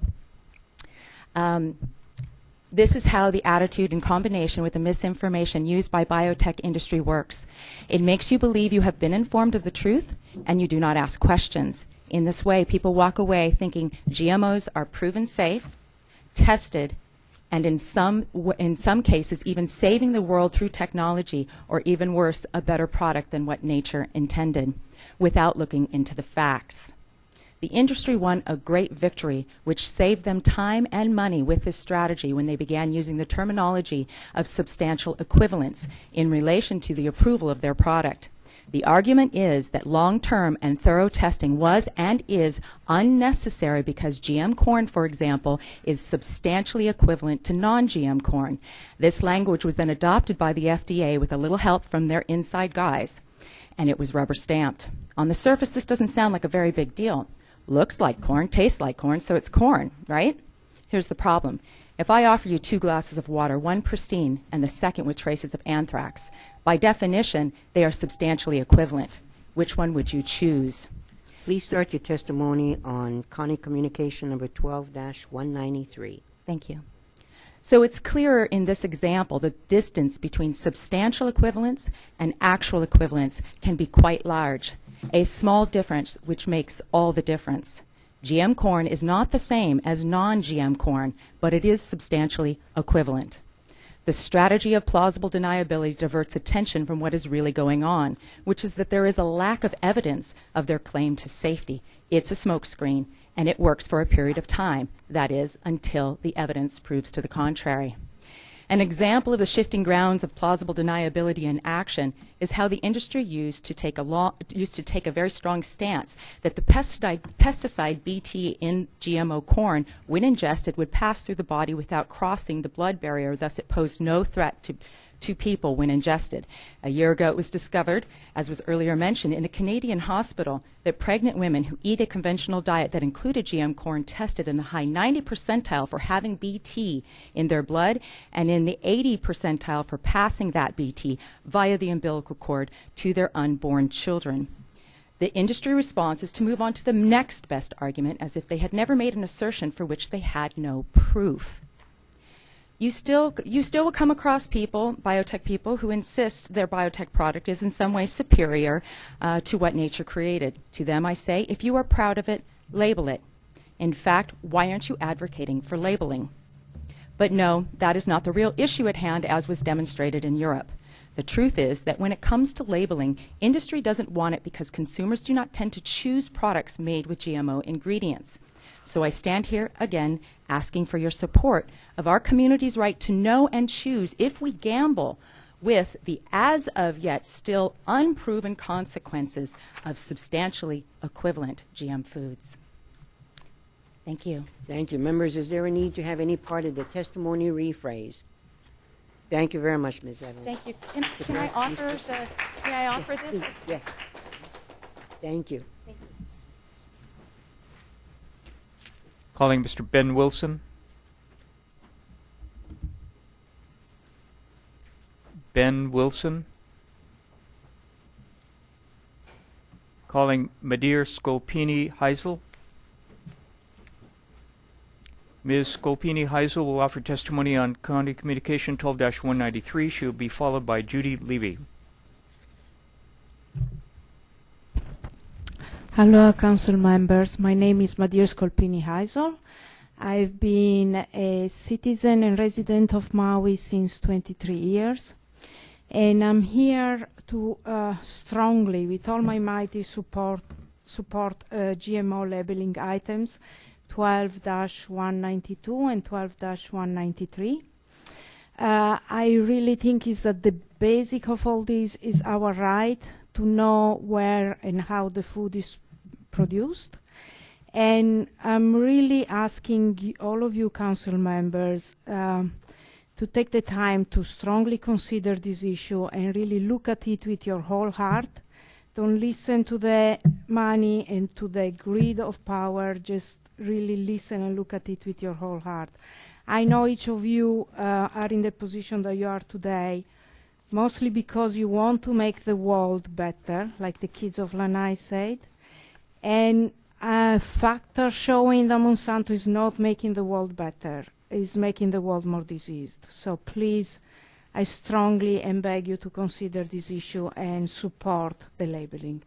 This is how the attitude in combination with the misinformation used by biotech industry works. It makes you believe you have been informed of the truth, and you do not ask questions. In this way, people walk away thinking GMOs are proven safe, tested, and in some cases even saving the world through technology, or even worse, a better product than what nature intended, without looking into the facts. The industry won a great victory, which saved them time and money with this strategy when they began using the terminology of substantial equivalence in relation to the approval of their product. The argument is that long-term and thorough testing was and is unnecessary because GM corn, for example, is substantially equivalent to non-GM corn. This language was then adopted by the FDA with a little help from their inside guys, and it was rubber stamped. On the surface, this doesn't sound like a very big deal. Looks like corn, tastes like corn, so it's corn, right? Here's the problem. If I offer you 2 glasses of water, one pristine and the second with traces of anthrax, by definition, they are substantially equivalent. Which one would you choose? Please start your testimony on County Communication number 12-193. Thank you. So it's clearer in this example the distance between substantial equivalence and actual equivalence can be quite large. A small difference which makes all the difference. GM corn is not the same as non-GM corn, but it is substantially equivalent. The strategy of plausible deniability diverts attention from what is really going on, which is that there is a lack of evidence of their claim to safety. It's a smokescreen, and it works for a period of time, that is, until the evidence proves to the contrary. An example of the shifting grounds of plausible deniability in action is how the industry used to take a very strong stance that the pesticide Bt in GMO corn, when ingested, would pass through the body without crossing the blood barrier, thus it posed no threat to people when ingested. A year ago it was discovered, as was earlier mentioned, in a Canadian hospital that pregnant women who eat a conventional diet that included GM corn tested in the high 90 percentile for having Bt in their blood and in the 80 percentile for passing that Bt via the umbilical cord to their unborn children. The industry response is to move on to the next best argument as if they had never made an assertion for which they had no proof. You still will come across people, biotech people, who insist their biotech product is in some way superior to what nature created. To them I say, if you are proud of it, label it. In fact, why aren't you advocating for labeling? But no, that is not the real issue at hand, as was demonstrated in Europe. The truth is that when it comes to labeling, industry doesn't want it because consumers do not tend to choose products made with GMO ingredients. So I stand here again asking for your support of our community's right to know and choose if we gamble with the as of yet still unproven consequences of substantially equivalent GM foods. Thank you. Thank you. Members, is there a need to have any part of the testimony rephrased? Thank you very much, Ms. Evans. Thank you. Can I offer this? Yes. Thank you. Calling Mr. Ben Wilson. Ben Wilson. Calling Madir Scolpini Heisel. Ms. Scolpini Heisel will offer testimony on County Communication 12-193. She will be followed by Judy Levy. Hello, council members. My name is Madir Scolpini Heisel. I've been a citizen and resident of Maui since 23 years. And I'm here to strongly, with all my might, support GMO labeling items 12-192 and 12-193. I really think is that the basic of all this is our right to know where and how the food is produced. And I'm really asking all of you council members to take the time to strongly consider this issue and really look at it with your whole heart. Don't listen to the money and to the greed of power. Just really listen and look at it with your whole heart. I know each of you are in the position that you are today, mostly because you want to make the world better, like the kids of Lanai said. And factors showing that Monsanto is not making the world better, is making the world more diseased. So please, I strongly beg you to consider this issue and support the labeling.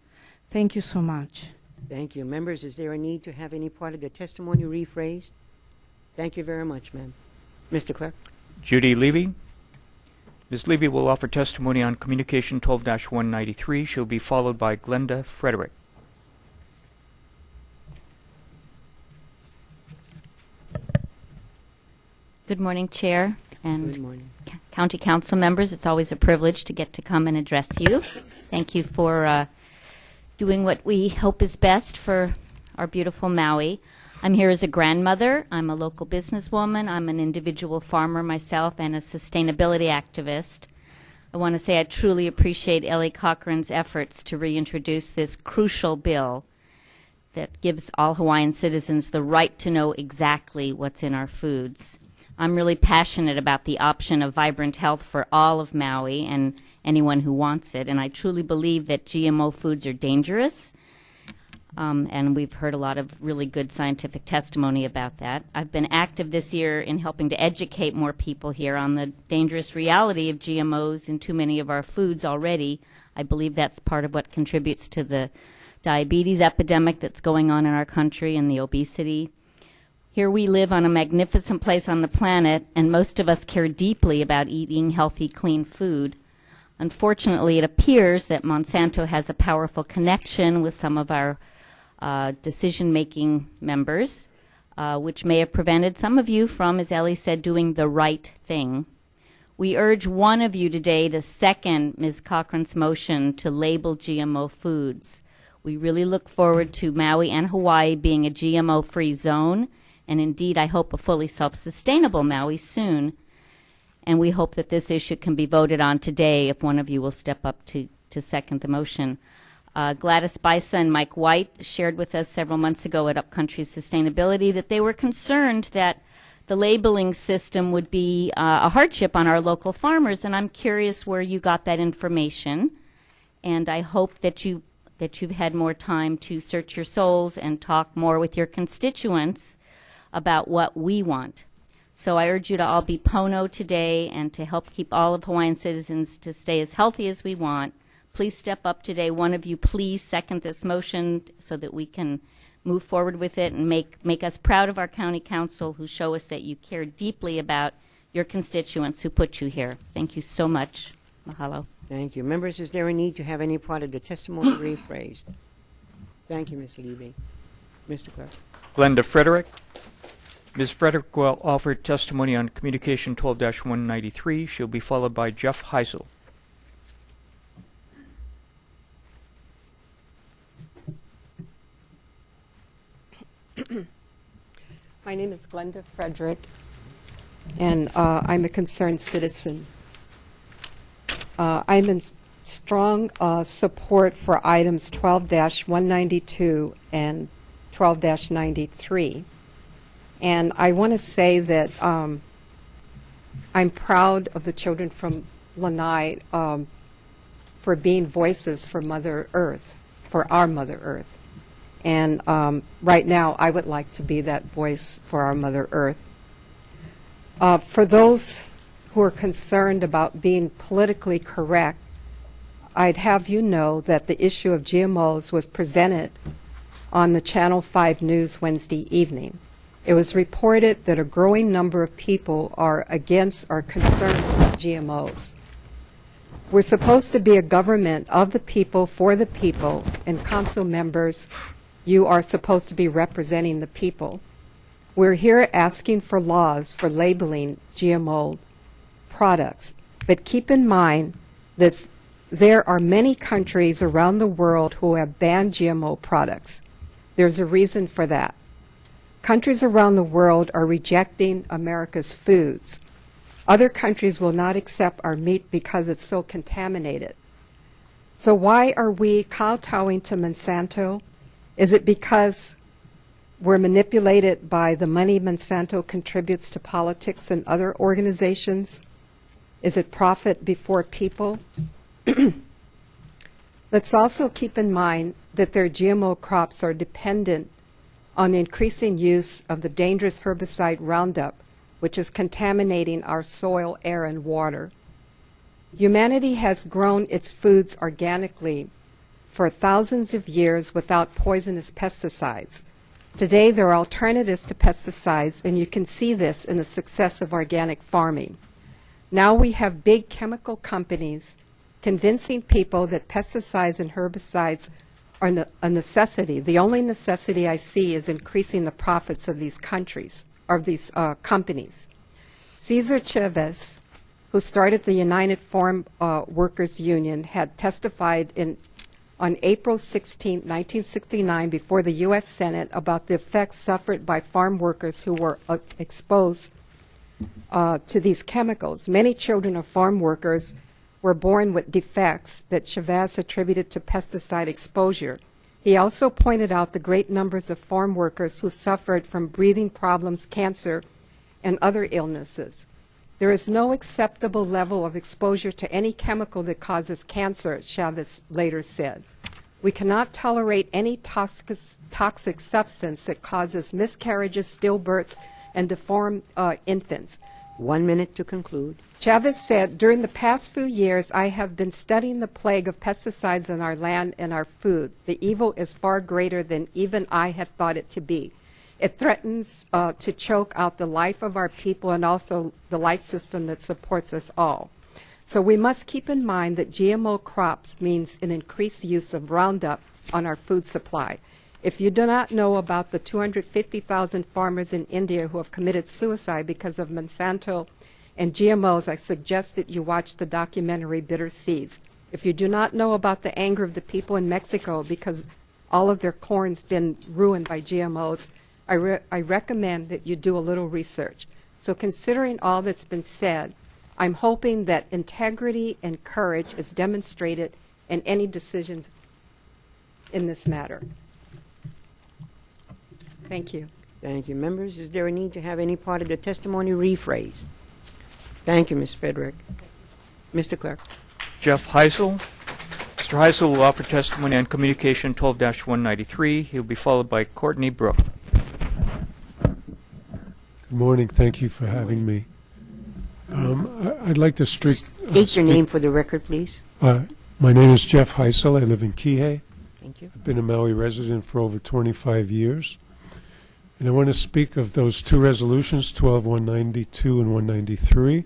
Thank you so much. Thank you. Members, is there a need to have any part of the testimony rephrased? Thank you very much, ma'am. Mr. Clerk. Judy Levy. Ms. Levy will offer testimony on Communication 12-193. She'll be followed by Glenda Frederick. Good morning, Chair and County Council members, it's always a privilege to get to come and address you. Thank you for doing what we hope is best for our beautiful Maui. I'm here as a grandmother. I'm a local businesswoman. I'm an individual farmer myself and a sustainability activist. I want to say I truly appreciate Ellie Cochran's efforts to reintroduce this crucial bill that gives all Hawaiian citizens the right to know exactly what's in our foods. I'm really passionate about the option of vibrant health for all of Maui and anyone who wants it, and I truly believe that GMO foods are dangerous, and we've heard a lot of really good scientific testimony about that. I've been active this year in helping to educate more people here on the dangerous reality of GMOs in too many of our foods already. I believe that's part of what contributes to the diabetes epidemic that's going on in our country and the obesity. Here we live on a magnificent place on the planet, and most of us care deeply about eating healthy, clean food. Unfortunately, it appears that Monsanto has a powerful connection with some of our decision-making members, which may have prevented some of you from, as Ellie said, doing the right thing. We urge one of you today to second Ms. Cochran's motion to label GMO foods. We really look forward to Maui and Hawaii being a GMO-free zone, and indeed I hope a fully self-sustainable Maui soon. And we hope that this issue can be voted on today if one of you will step up to second the motion. Gladys Bisa and Mike White shared with us several months ago at Upcountry Sustainability that they were concerned that the labeling system would be a hardship on our local farmers, and I'm curious where you got that information. And I hope that you've had more time to search your souls and talk more with your constituents about what we want. So I urge you to all be Pono today, and to help keep all of Hawaiian citizens to stay as healthy as we want. Please step up today. One of you please second this motion so that we can move forward with it and make us proud of our county council, who show us that you care deeply about your constituents who put you here. Thank you so much. Mahalo. Thank you. Members, is there a need to have any part of the testimony rephrased? Thank you, Ms. Levy. Mr. Clerk. Glenda Frederick. Ms. Frederick will offer testimony on Communication 12-193. She'll be followed by Jeff Heisel. My name is Glenda Frederick, and I'm a concerned citizen. I'm in strong support for items 12-192 and 12-93. And I want to say that I'm proud of the children from Lanai for being voices for Mother Earth, for our Mother Earth. And right now, I would like to be that voice for our Mother Earth. For those who are concerned about being politically correct, I'd have you know that the issue of GMOs was presented on the Channel 5 News Wednesday evening. It was reported that a growing number of people are against or concerned with GMOs. We're supposed to be a government of the people, for the people, and council members, you are supposed to be representing the people. We're here asking for laws for labeling GMO products, but keep in mind that there are many countries around the world who have banned GMO products. There's a reason for that. Countries around the world are rejecting America's foods. Other countries will not accept our meat because it's so contaminated. So why are we kowtowing to Monsanto? Is it because we're manipulated by the money Monsanto contributes to politics and other organizations? Is it profit before people? Let's also keep in mind that their GMO crops are dependent on the increasing use of the dangerous herbicide Roundup, which is contaminating our soil, air, and water. Humanity has grown its foods organically for thousands of years without poisonous pesticides. Today, there are alternatives to pesticides, and you can see this in the success of organic farming. Now we have big chemical companies convincing people that pesticides and herbicides are a necessity. The only necessity I see is increasing the profits of these countries, of these companies. Cesar Chavez who started the United Farm Workers Union, had testified on April 16, 1969, before the U.S. Senate about the effects suffered by farm workers who were exposed to these chemicals. Many children of farm workers were born with defects that Chavez attributed to pesticide exposure. He also pointed out the great numbers of farm workers who suffered from breathing problems, cancer, and other illnesses. There is no acceptable level of exposure to any chemical that causes cancer, Chavez later said. We cannot tolerate any toxic substance that causes miscarriages, stillbirths, and deformed infants. 1 minute to conclude. Chavez said, during the past few years, I have been studying the plague of pesticides in our land and our food. The evil is far greater than even I had thought it to be. It threatens to choke out the life of our people and also the life system that supports us all. So we must keep in mind that GMO crops means an increased use of Roundup on our food supply. If you do not know about the 250,000 farmers in India who have committed suicide because of Monsanto and GMOs, I suggest that you watch the documentary Bitter Seeds. If you do not know about the anger of the people in Mexico because all of their corn's been ruined by GMOs, I recommend that you do a little research. So considering all that's been said, I'm hoping that integrity and courage is demonstrated in any decisions in this matter. Thank you. Thank you. Members, is there a need to have any part of the testimony rephrased? Thank you, Ms. Frederick. Mr. Clerk. Jeff Heisel. Mr. Heisel will offer testimony on Communication 12-193. He'll be followed by Courtney Brooke. Good morning. Thank you for having me. I'd like to state your name for the record, please. My name is Jeff Heisel. I live in Kihei. Thank you. I've been a Maui resident for over 25 years. And I want to speak of those two resolutions, 12-192 and 193.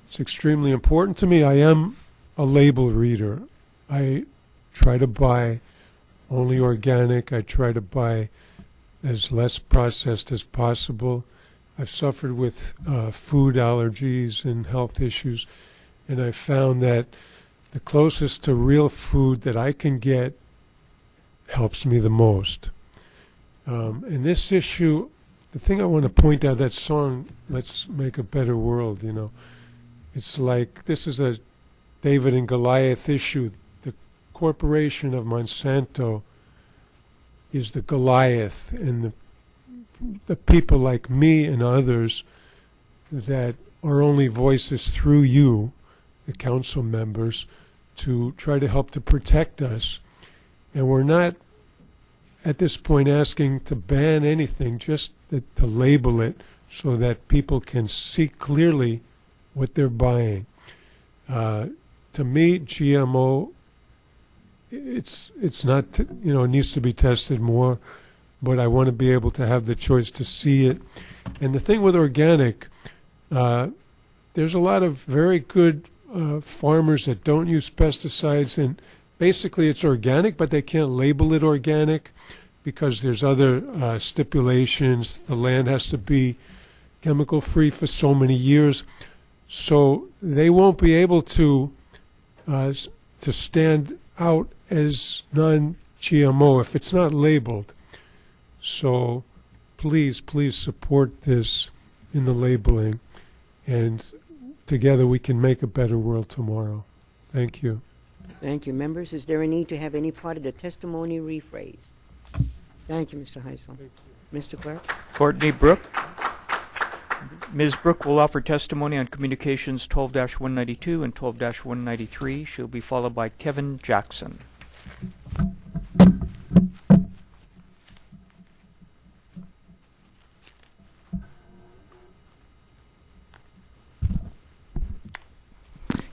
It's extremely important to me. I am a label reader. I try to buy only organic. I try to buy as less processed as possible. I've suffered with food allergies and health issues, and I found that the closest to real food that I can get helps me the most. And this issue, the thing I want to point out, that song, Let's Make a Better World, you know, it's like this is a David and Goliath issue. The corporation of Monsanto is the Goliath, and the people like me and others that are only voices through you, the council members, to try to help to protect us. And we're not at this point asking to ban anything, just to label it so that people can see clearly what they're buying. To me, GMO, it's not, you know, it needs to be tested more, but I want to be able to have the choice to see it. And the thing with organic, there's a lot of very good farmers that don't use pesticides, and basically it's organic, but they can't label it organic because there's other stipulations. The land has to be chemical-free for so many years. So they won't be able to stand out as non-GMO if it's not labeled. So please, please support this in the labeling, and together we can make a better world tomorrow. Thank you. Thank you. Members, is there a need to have any part of the testimony rephrased? Thank you, Mr. Heisel. Mr. Clerk. Courtney Brooke. Ms. Brooke will offer testimony on Communications 12-192 and 12-193. She'll be followed by Kevin Jackson.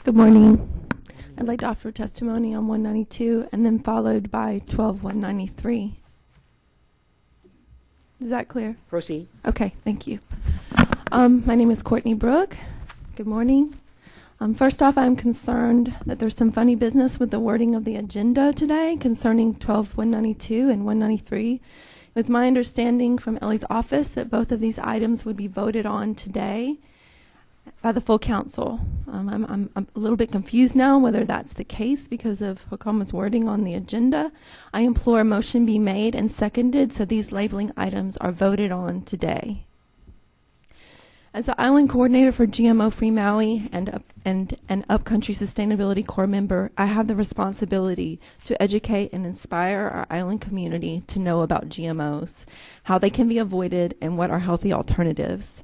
Good morning. I'd like to offer testimony on 192 and then followed by 12-193. Is that clear? Proceed. Okay, thank you. My name is Courtney Brooke. Good morning. First off, I'm concerned that there's some funny business with the wording of the agenda today concerning 12-192 and 193. It was my understanding from Ellie's office that both of these items would be voted on today. by the full council. I'm a little bit confused now whether that's the case because of Hokama's wording on the agenda. I implore a motion be made and seconded so these labeling items are voted on today. As the Island Coordinator for GMO-Free Maui and an Upcountry Sustainability Corps member, I have the responsibility to educate and inspire our island community to know about GMOs, how they can be avoided, and what are healthy alternatives.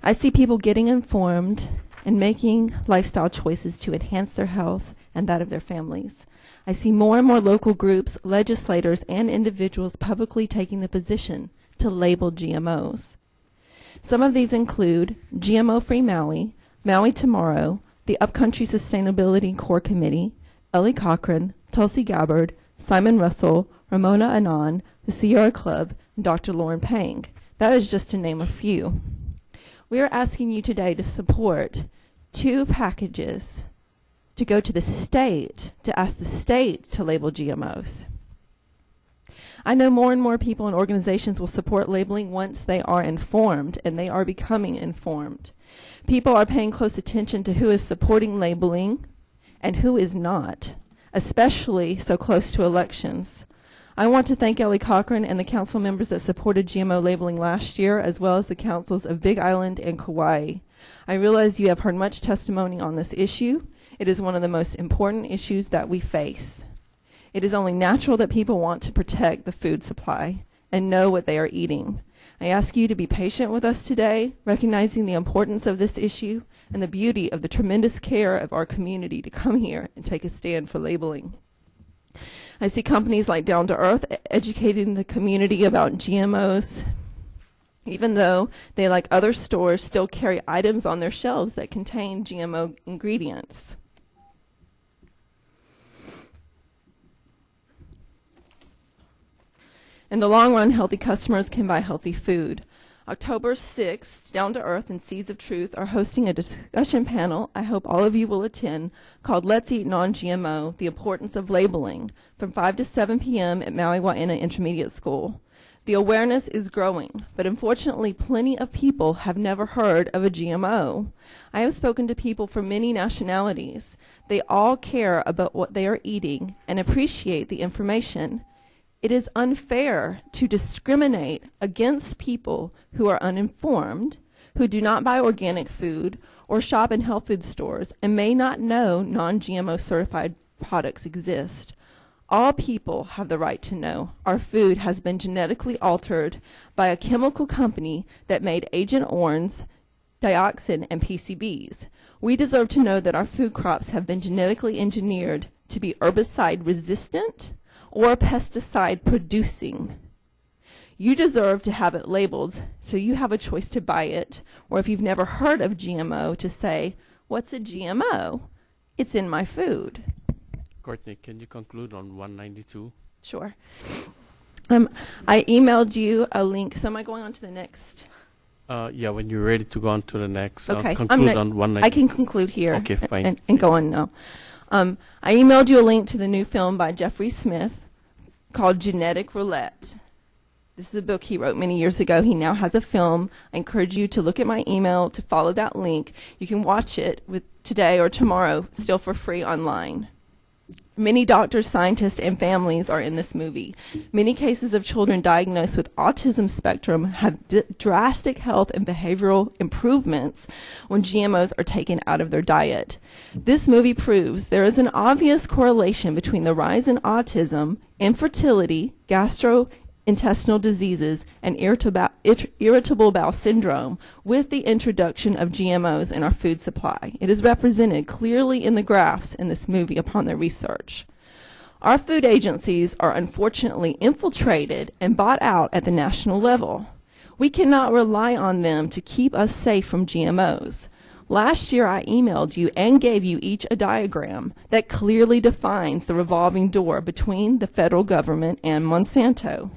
I see people getting informed and making lifestyle choices to enhance their health and that of their families. I see more and more local groups, legislators, and individuals publicly taking the position to label GMOs. Some of these include GMO-Free Maui, Maui Tomorrow, the Upcountry Sustainability Corps Committee, Ellie Cochran, Tulsi Gabbard, Simon Russell, Ramona Anand, the Sierra Club, and Dr. Lauren Pang. That is just to name a few. We are asking you today to support 2 packages to go to the state, to ask the state to label GMOs. I know more and more people and organizations will support labeling once they are informed, and they are becoming informed. People are paying close attention to who is supporting labeling and who is not, especially so close to elections. I want to thank Ellie Cochran and the council members that supported GMO labeling last year, as well as the councils of Big Island and Kauai. I realize you have heard much testimony on this issue. It is one of the most important issues that we face. It is only natural that people want to protect the food supply and know what they are eating. I ask you to be patient with us today, recognizing the importance of this issue and the beauty of the tremendous care of our community to come here and take a stand for labeling. I see companies like Down to Earth educating the community about GMOs, even though they, like other stores, still carry items on their shelves that contain GMO ingredients. In the long run, healthy customers can buy healthy food. October 6th, Down to Earth and Seeds of Truth are hosting a discussion panel I hope all of you will attend called Let's Eat Non-GMO, The Importance of Labeling, from 5 to 7 p.m. at Maui Wai'ena Intermediate School. The awareness is growing, but unfortunately plenty of people have never heard of a GMO. I have spoken to people from many nationalities. They all care about what they are eating and appreciate the information. It is unfair to discriminate against people who are uninformed, who do not buy organic food or shop in health food stores and may not know non-GMO certified products exist. All people have the right to know our food has been genetically altered by a chemical company that made Agent Orange, dioxin, and PCBs. We deserve to know that our food crops have been genetically engineered to be herbicide resistant or pesticide producing. You deserve to have it labeled so you have a choice to buy it, or if you've never heard of GMO, to say, what's a GMO? It's in my food. Courtney, can you conclude on 192? Sure. I emailed you a link. So am I going on to the next? Yeah, when you're ready to go on to the next, Okay. conclude on 192. I can conclude here. Okay, fine. And go on now. I emailed you a link to the new film by Jeffrey Smith called Genetic Roulette. This is a book he wrote many years ago. He now has a film. I encourage you to look at my email, to follow that link. You can watch it today or tomorrow, still for free online. Many doctors, scientists, and families are in this movie. Many cases of children diagnosed with autism spectrum have drastic health and behavioral improvements when GMOs are taken out of their diet. This movie proves there is an obvious correlation between the rise in autism, infertility, gastrointestinal diseases, and irritable bowel syndrome with the introduction of GMOs in our food supply. It is represented clearly in the graphs in this movie upon their research. Our food agencies are unfortunately infiltrated and bought out at the national level. We cannot rely on them to keep us safe from GMOs. Last year, I emailed you and gave you each a diagram that clearly defines the revolving door between the federal government and Monsanto.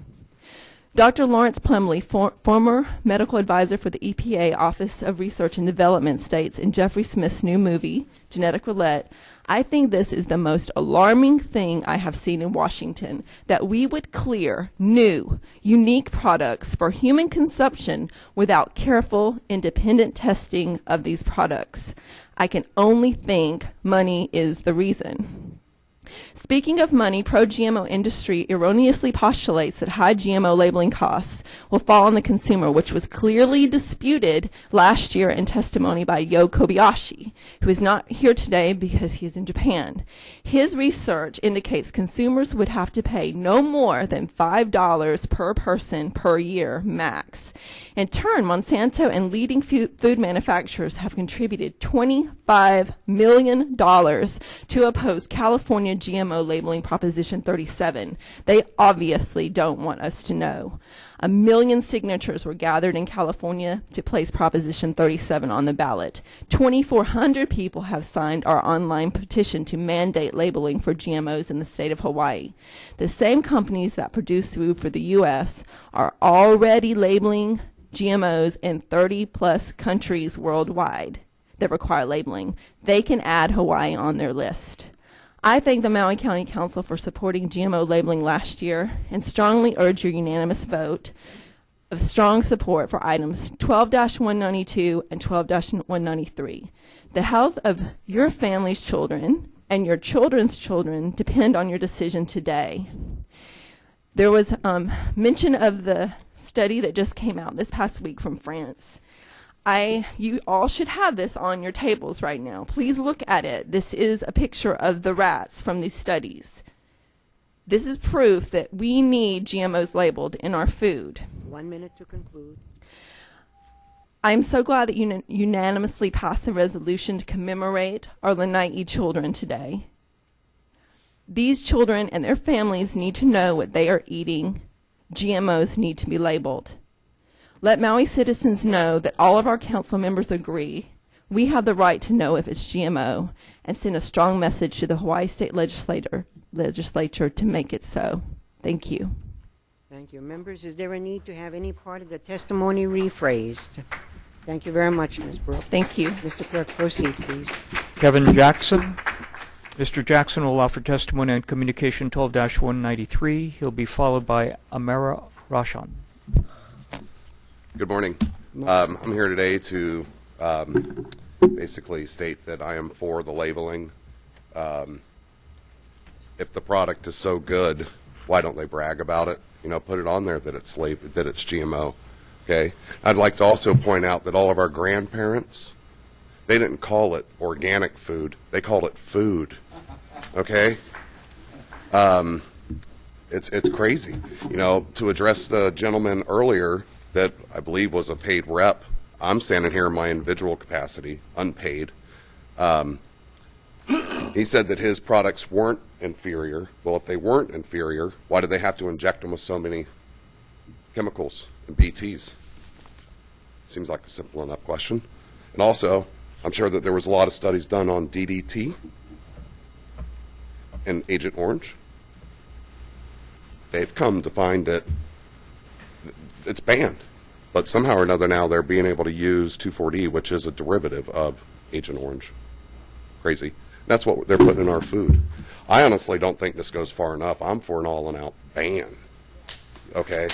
Dr. Lawrence Plumley, former medical advisor for the EPA Office of Research and Development, states in Jeffrey Smith's new movie, Genetic Roulette, "I think this is the most alarming thing I have seen in Washington, that we would clear new, unique products for human consumption without careful, independent testing of these products. I can only think money is the reason." Speaking of money, pro-GMO industry erroneously postulates that high GMO labeling costs will fall on the consumer, which was clearly disputed last year in testimony by Yo Kobayashi, who is not here today because he is in Japan. His research indicates consumers would have to pay no more than $5 per person per year max. In turn, Monsanto and leading food manufacturers have contributed $25 million to oppose California GMO labeling Proposition 37. They obviously don't want us to know. 1 million signatures were gathered in California to place Proposition 37 on the ballot. 2,400 people have signed our online petition to mandate labeling for GMOs in the state of Hawaii. The same companies that produce food for the U.S. are already labeling GMOs in 30-plus countries worldwide that require labeling. They can add Hawaii on their list. I thank the Maui County Council for supporting GMO labeling last year and strongly urge your unanimous vote of strong support for items 12-192 and 12-193. The health of your family's children and your children's children depend on your decision today. There was mention of the study that just came out this past week from France. You all should have this on your tables right now. Please look at it. This is a picture of the rats from these studies. This is proof that we need GMOs labeled in our food. 1 minute to conclude. I'm so glad that you unanimously passed the resolution to commemorate our Lanai children today. These children and their families need to know what they are eating. GMOs need to be labeled. Let Maui citizens know that all of our council members agree we have the right to know if it's GMO, and send a strong message to the Hawaii State Legislature to make it so. Thank you. Thank you. Members, is there a need to have any part of the testimony rephrased? Thank you very much, Ms. Brooke. Thank you. Mr. Clerk, proceed, please. Kevin Jackson. Mr. Jackson will offer testimony on Communication 12-193. He'll be followed by Amara Rashan. Good morning. I'm here today to basically state that I am for the labeling. If the product is so good, why don't they brag about it? You know, put it on there that it's that it's GMO. Okay. I'd like to also point out that all of our grandparents, they didn't call it organic food; they called it food. Okay. It's crazy. You know, to address the gentleman earlier that I believe was a paid rep. I'm standing here in my individual capacity, unpaid. He said that his products weren't inferior. Well, if they weren't inferior, why did they have to inject them with so many chemicals and BTs? Seems like a simple enough question. And also, I'm sure that there was a lot of studies done on DDT and Agent Orange. They've come to find that it's banned, but somehow or another now they're being able to use 2,4-D, which is a derivative of Agent Orange. Crazy. That's what they're putting in our food. I honestly don't think this goes far enough. I'm for an all and out ban. Okay?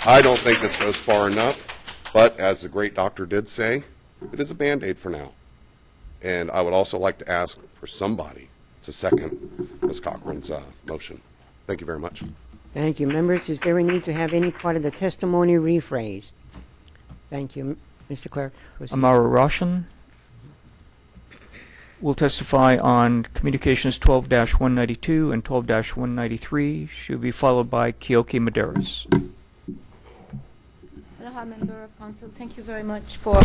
I don't think this goes far enough, but as the great doctor did say, it is a Band-Aid for now. And I would also like to ask for somebody to second Ms. Cochran's motion. Thank you very much. Thank you. Members, is there a need to have any part of the testimony rephrased? Thank you. Mr. Clerk, proceed. Amara Roshan will testify on Communications 12-192 and 12-193. She'll be followed by Keoki Medeiros. Aloha, Member of Council. Thank you very much for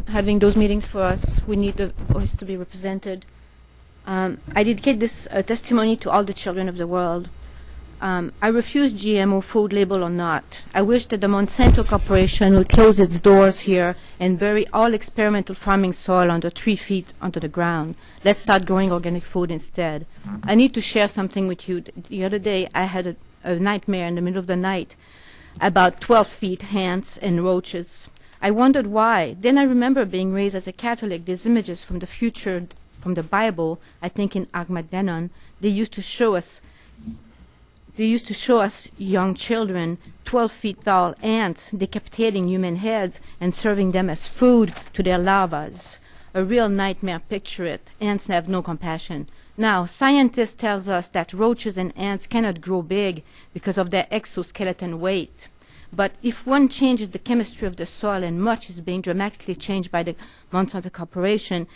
having those meetings for us. We need the voice to be represented. I dedicate this testimony to all the children of the world. I refuse GMO food label or not. I wish that the Monsanto Corporation would close its doors here and bury all experimental farming soil under 3 feet under the ground. Let's start growing organic food instead. I need to share something with you. The other day I had a nightmare in the middle of the night. about 12 feet ants and roaches. I wondered why. Then I remember being raised as a Catholic. These images from the future, from the Bible, I think in Armageddon, they used to show us young children, 12 feet tall ants decapitating human heads and serving them as food to their larvas. A real nightmare, picture it. Ants have no compassion. Now, scientists tell us that roaches and ants cannot grow big because of their exoskeleton weight. But if one changes the chemistry of the soil, and much is being dramatically changed by the Monsanto Corporation,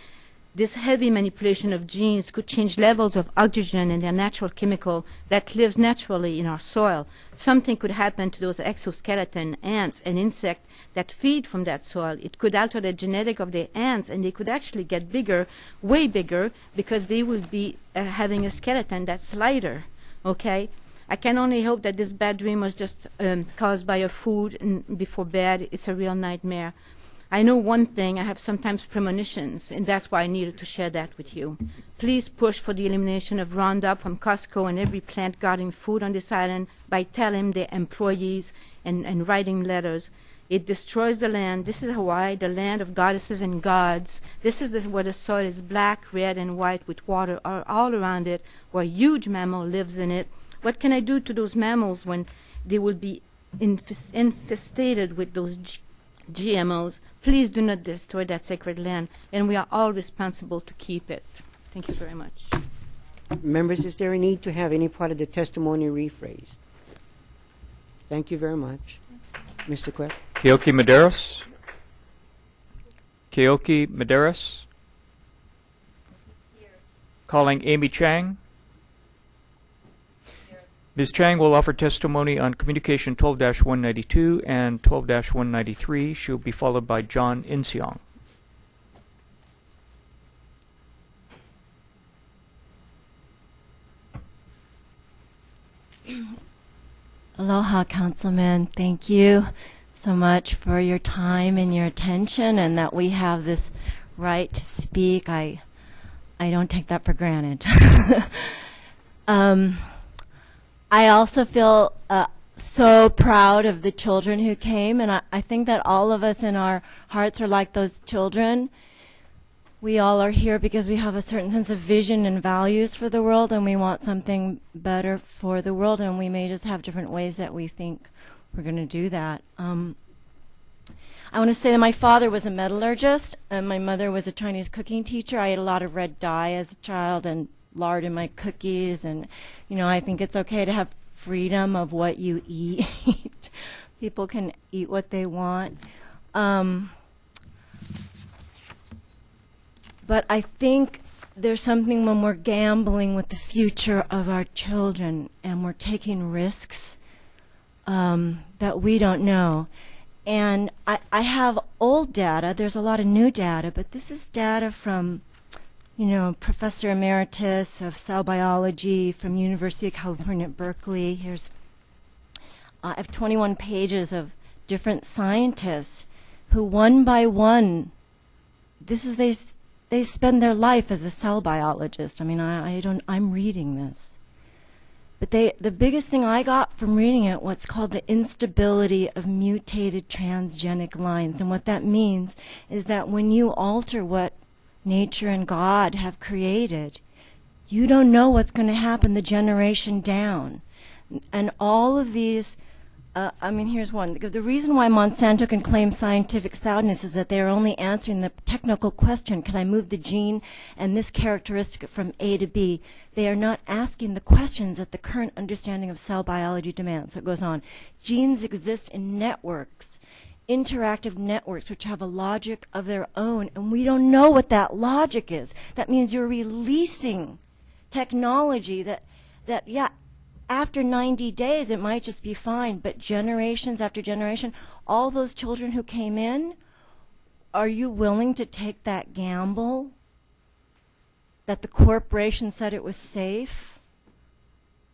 this heavy manipulation of genes could change levels of oxygen and their natural chemical that lives naturally in our soil. Something could happen to those exoskeleton ants and insects that feed from that soil. It could alter the genetic of the ants, and they could actually get bigger, way bigger, because they will be having a skeleton that's lighter. Okay? I can only hope that this bad dream was just caused by a food before bed. It's a real nightmare. I know one thing, I have sometimes premonitions, and that's why I needed to share that with you. Please push for the elimination of Roundup from Costco and every plant garden food on this island by telling their employees and writing letters. It destroys the land. This is Hawaii, the land of goddesses and gods. This is where the soil is black, red, and white with water all around it, where a huge mammal lives in it. What can I do to those mammals when they will be infested with those GMOs? Please do not destroy that sacred land, and we are all responsible to keep it. Thank you very much. Members, is there a need to have any part of the testimony rephrased? Thank you very much. Mr. Clerk. Keoki Medeiros. Keoki Medeiros. Calling Amy Chang. Ms. Chang will offer testimony on Communication 12-192 and 12-193. She will be followed by John Inseong. Aloha, Councilman. Thank you so much for your time and your attention, and that we have this right to speak. I don't take that for granted. I also feel so proud of the children who came, and I think that all of us in our hearts are like those children. We all are here because we have a certain sense of vision and values for the world, and we want something better for the world, and we may just have different ways that we think we're going to do that. I want to say that my father was a metallurgist, and my mother was a Chinese cooking teacher. I ate a lot of red dye as a child and lard in my cookies, and I think it's okay to have freedom of what you eat. People can eat what they want. But I think there's something when we're gambling with the future of our children and we're taking risks that we don't know. And I have old data. There's a lot of new data, but this is data from Professor Emeritus of Cell Biology from University of California at Berkeley. I have 21 pages of different scientists who, one by one, they spend their life as a cell biologist. I mean, I'm reading this. But the biggest thing I got from reading it, what's called the instability of mutated transgenic lines. And what that means is that when you alter what nature and God have created, you don't know what's going to happen the generation down. And all of these, here's one. The reason why Monsanto can claim scientific soundness is that they're only answering the technical question, can I move the gene and this characteristic from A to B? They are not asking the questions that the current understanding of cell biology demands. So it goes on. Genes exist in networks, interactive networks which have a logic of their own, and we don't know what that logic is. That means you're releasing technology that after 90 days it might just be fine, but generations after generation, all those children who came in, are you willing to take that gamble that the corporation said it was safe?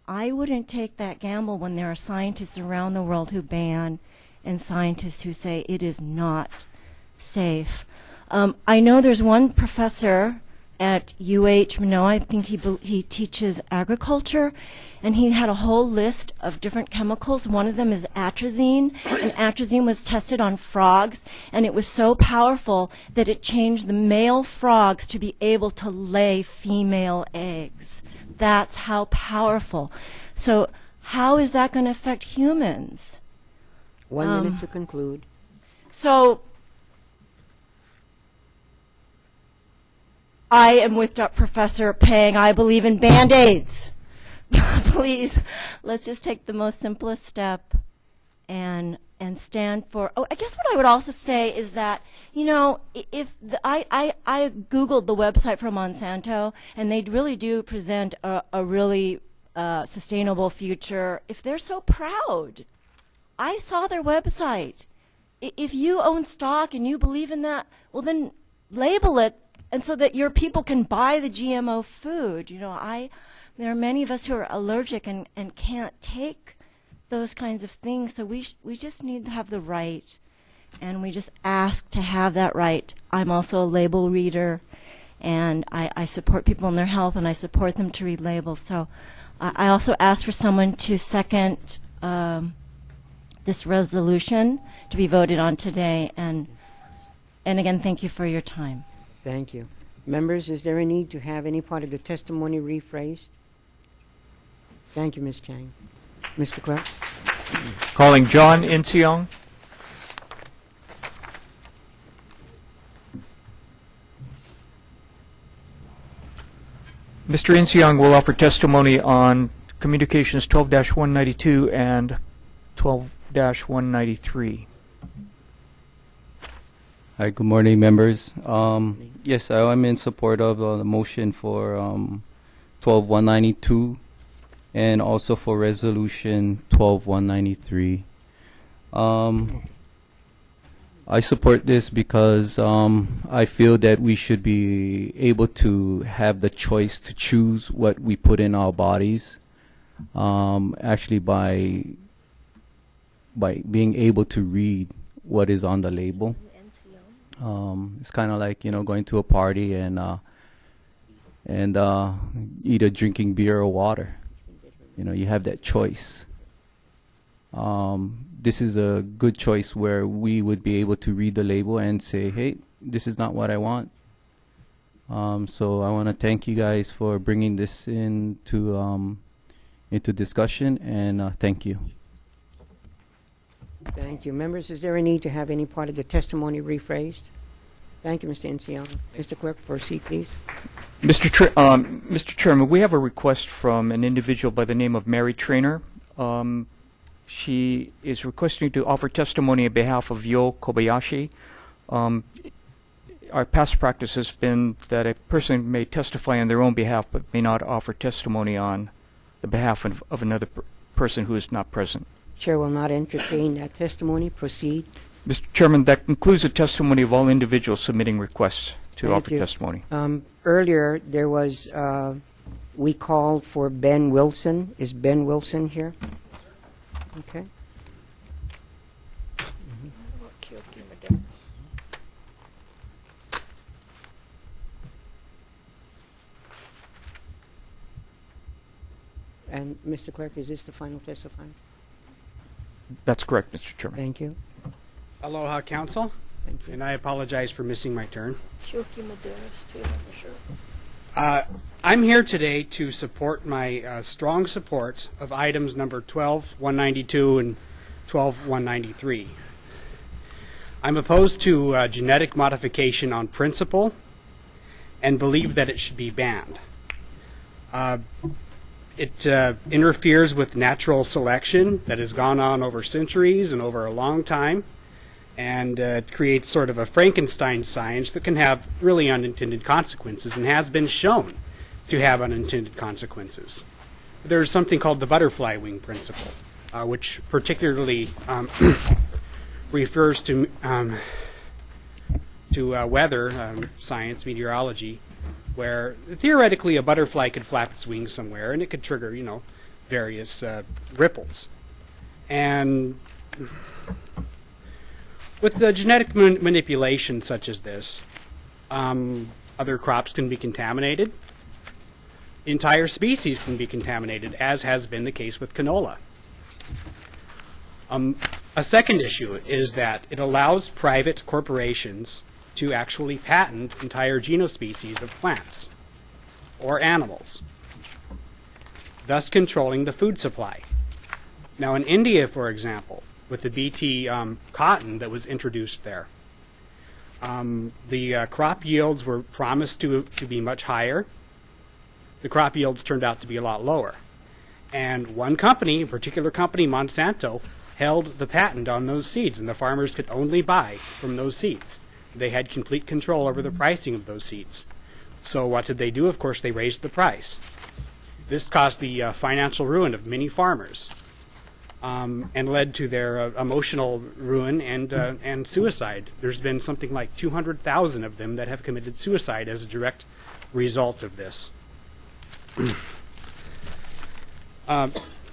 I wouldn't take that gamble when there are scientists around the world who ban and scientists who say it is not safe. I know there's one professor at UH Manoa. I think he teaches agriculture, and he had a whole list of different chemicals. One of them is atrazine, and atrazine was tested on frogs, and it was so powerful that it changed the male frogs to be able to lay female eggs. That's how powerful. So how is that going to affect humans? 1 minute to conclude. So I am with Professor Pang. I believe in Band-Aids. Please, let's just take the most simplest step and stand for. Oh, I guess what I would also say is that, you know, if I Googled the website for Monsanto, and they really do present a really sustainable future. If they're so proud, I saw their website. If you own stock and you believe in that, well, then label it, and so that your people can buy the GMO food. You know, there are many of us who are allergic and can't take those kinds of things. So we just need to have the right, and we just ask to have that right. I'm also a label reader, and I support people in their health, and I support them to read labels. So I also ask for someone to second this resolution to be voted on today. And again, thank you for your time. Thank you. Members, is there a need to have any part of the testimony rephrased? Thank you, Ms. Chang. Mr. Clerk? Calling John Inseong. Mr. Inseong will offer testimony on Communications 12-192 and 12-193. Hi, good morning, members. Yes, I am in support of the motion for 12-192 and also for resolution 12-193. I support this because I feel that we should be able to have the choice to choose what we put in our bodies, actually by being able to read what is on the label. It's kind of like, you know, going to a party and either drinking beer or water. You know, you have that choice. This is a good choice where we would be able to read the label and say, hey, this is not what I want. So I want to thank you guys for bringing this into discussion, and thank you. Thank you. Members, is there a need to have any part of the testimony rephrased? Thank you, Mr. Inseong. Mr. Clerk, proceed, please. Mr. Chairman, we have a request from an individual by the name of Mary Trainer. She is requesting to offer testimony on behalf of Yo Kobayashi. Our past practice has been that a person may testify on their own behalf but may not offer testimony on the behalf of another person who is not present. Chair will not entertain that testimony. Proceed. Mr. Chairman, that concludes the testimony of all individuals submitting requests to offer testimony. Earlier, there was, we called for Ben Wilson. Is Ben Wilson here? Okay. And Mr. Clerk, is this the final testify? That's correct, Mr. Chairman. Thank you. Aloha, Council. Thank you. And I apologize for missing my turn. I'm I'm here today to support my strong support of items number 12-192 and 12-193. I'm opposed to genetic modification on principle and believe that it should be banned. It interferes with natural selection that has gone on over centuries and over a long time, and it creates sort of a Frankenstein science that can have really unintended consequences and has been shown to have unintended consequences. There's something called the butterfly wing principle, which particularly refers to weather science, meteorology, where theoretically a butterfly could flap its wings somewhere and it could trigger, you know, various ripples. And with the genetic manipulation such as this, a Other crops can be contaminated. Entire species can be contaminated, as has been the case with canola. A second issue is that it allows private corporations to actually patent entire genospecies of plants or animals, thus controlling the food supply. Now in India, for example, with the BT cotton that was introduced there, the crop yields were promised to be much higher. The crop yields turned out to be a lot lower. And one company, a particular company, Monsanto, held the patent on those seeds, and the farmers could only buy from those seeds. They had complete control over the pricing of those seeds. So what did they do? Of course, they raised the price. This caused the financial ruin of many farmers and led to their emotional ruin and suicide. There's been something like 200,000 of them that have committed suicide as a direct result of this.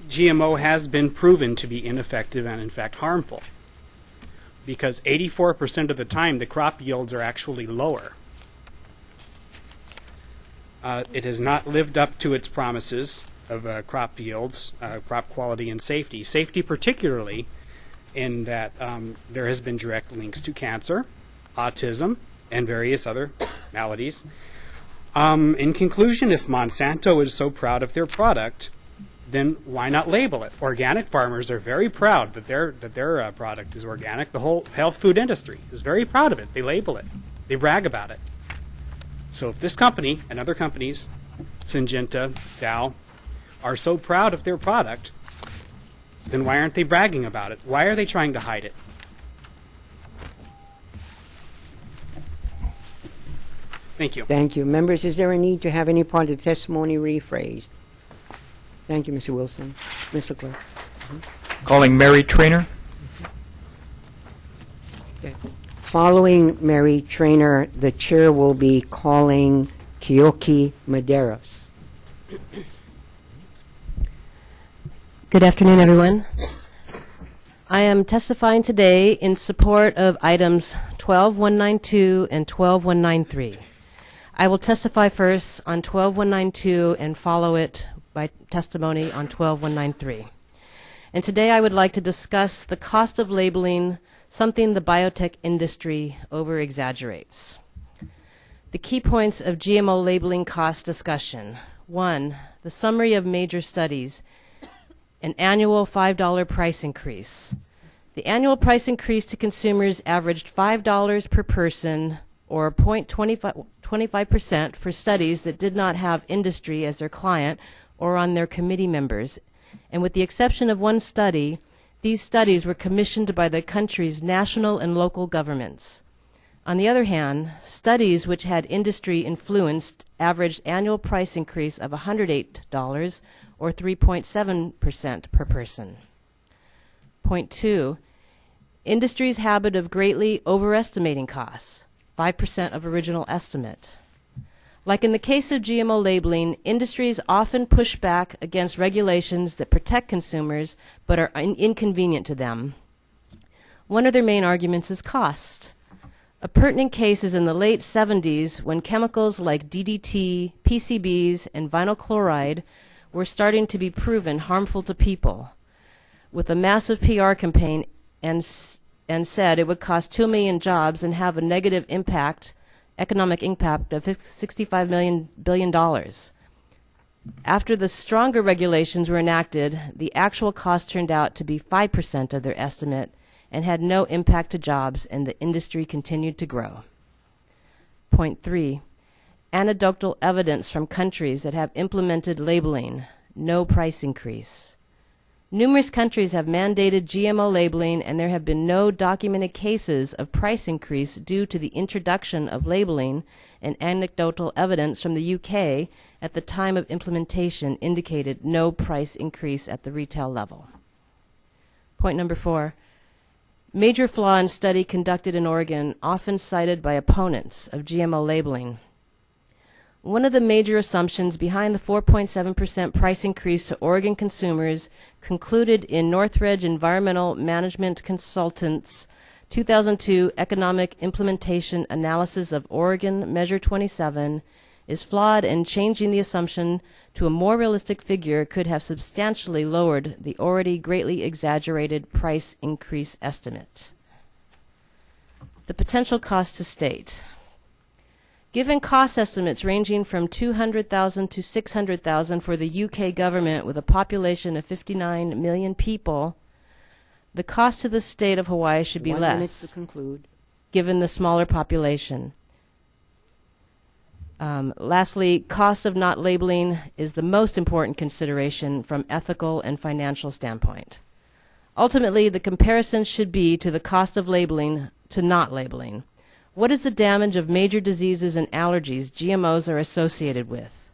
GMO has been proven to be ineffective and in fact harmful, because 84% of the time the crop yields are actually lower. It has not lived up to its promises of crop yields, crop quality, and safety. Safety particularly in that there has been direct links to cancer, autism, and various other maladies. In conclusion, if Monsanto is so proud of their product, then why not label it? Organic farmers are very proud that their product is organic. The whole health food industry is very proud of it. They label it. They brag about it. So if this company and other companies, Syngenta, Dow, are so proud of their product, then why aren't they bragging about it? Why are they trying to hide it? Thank you. Thank you. Members, is there a need to have any part of the testimony rephrased? Thank you, Mr. Wilson. Mr. Clerk. Calling Mary Trainer. Okay. Following Mary Trainer, the chair will be calling Kiyoki Medeiros. Good afternoon, everyone. I am testifying today in support of items 12192 and 12193. I will testify first on 12192 and follow it by testimony on 12193. And today I would like to discuss the cost of labeling, something the biotech industry over-exaggerates. The key points of GMO labeling cost discussion. 1, the summary of major studies. An annual $5 price increase. The annual price increase to consumers averaged $5 per person, or 0.25% for studies that did not have industry as their client or on their committee members. And with the exception of one study, these studies were commissioned by the country's national and local governments. On the other hand, studies which had industry influenced averaged annual price increase of $108, or 3.7% per person. Point 2, industry's habit of greatly overestimating costs, 5% of original estimate. Like in the case of GMO labeling, industries often push back against regulations that protect consumers but are inconvenient to them. One of their main arguments is cost. A pertinent case is in the late 70s when chemicals like DDT, PCBs, and vinyl chloride were starting to be proven harmful to people, with a massive PR campaign and said it would cost 2 million jobs and have a negative impact, economic impact of $65 billion. After the stronger regulations were enacted, the actual cost turned out to be 5% of their estimate and had no impact to jobs, and the industry continued to grow. Point 3, anecdotal evidence from countries that have implemented labeling, no price increase. Numerous countries have mandated GMO labeling, and there have been no documented cases of price increase due to the introduction of labeling, and anecdotal evidence from the UK at the time of implementation indicated no price increase at the retail level. Point number 4, major flaw in study conducted in Oregon, often cited by opponents of GMO labeling. One of the major assumptions behind the 4.7% price increase to Oregon consumers, concluded in Northridge Environmental Management Consultants 2002 Economic Implementation Analysis of Oregon Measure 27 is flawed, and changing the assumption to a more realistic figure could have substantially lowered the already greatly exaggerated price increase estimate. The potential cost to state. Given cost estimates ranging from $200,000 to $600,000 for the UK government with a population of 59 million people, the cost to the state of Hawaii should be 1 minute less, to conclude. given the smaller population. Lastly, cost of not labeling is the most important consideration from ethical and financial standpoint. Ultimately, the comparison should be to the cost of labeling to not labeling. What is the damage of major diseases and allergies GMOs are associated with?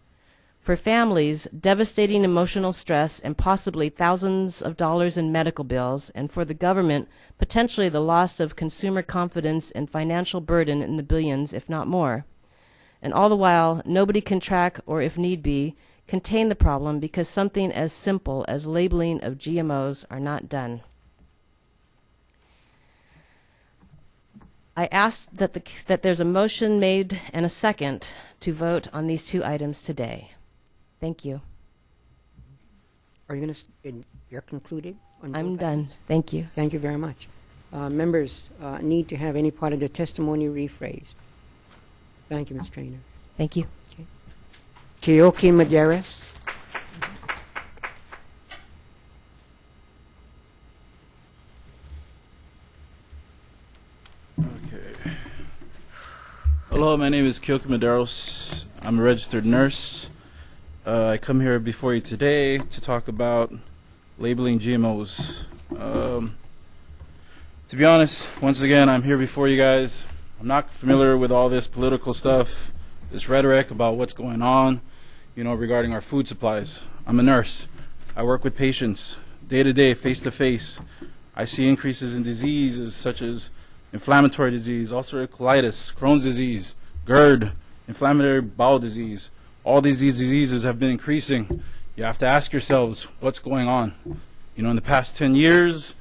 For families, devastating emotional stress and possibly thousands of dollars in medical bills, and for the government, potentially the loss of consumer confidence and financial burden in the billions, if not more. And all the while, nobody can track or, if need be, contain the problem because something as simple as labeling of GMOs are not done. I asked that there's a motion made and a second to vote on these two items today. Thank you. Are you going to, you're concluded? On I'm both done. items? Thank you. Thank you very much. Members need to have any part of the testimony rephrased. Thank you, Ms. Traynor. Thank you. Okay. Keoki Maderas. Hello, my name is Keoki Maderos. I'm a registered nurse. I come here before you today to talk about labeling GMOs. To be honest, once again, I'm here before you guys. I'm not familiar with all this political stuff, this rhetoric about what's going on, regarding our food supplies. I'm a nurse. I work with patients day to day, face to face. I see increases in diseases such as inflammatory disease, ulcerative colitis, Crohn's disease, GERD, inflammatory bowel disease. All these diseases have been increasing. You have to ask yourselves what's going on. In the past 10 years,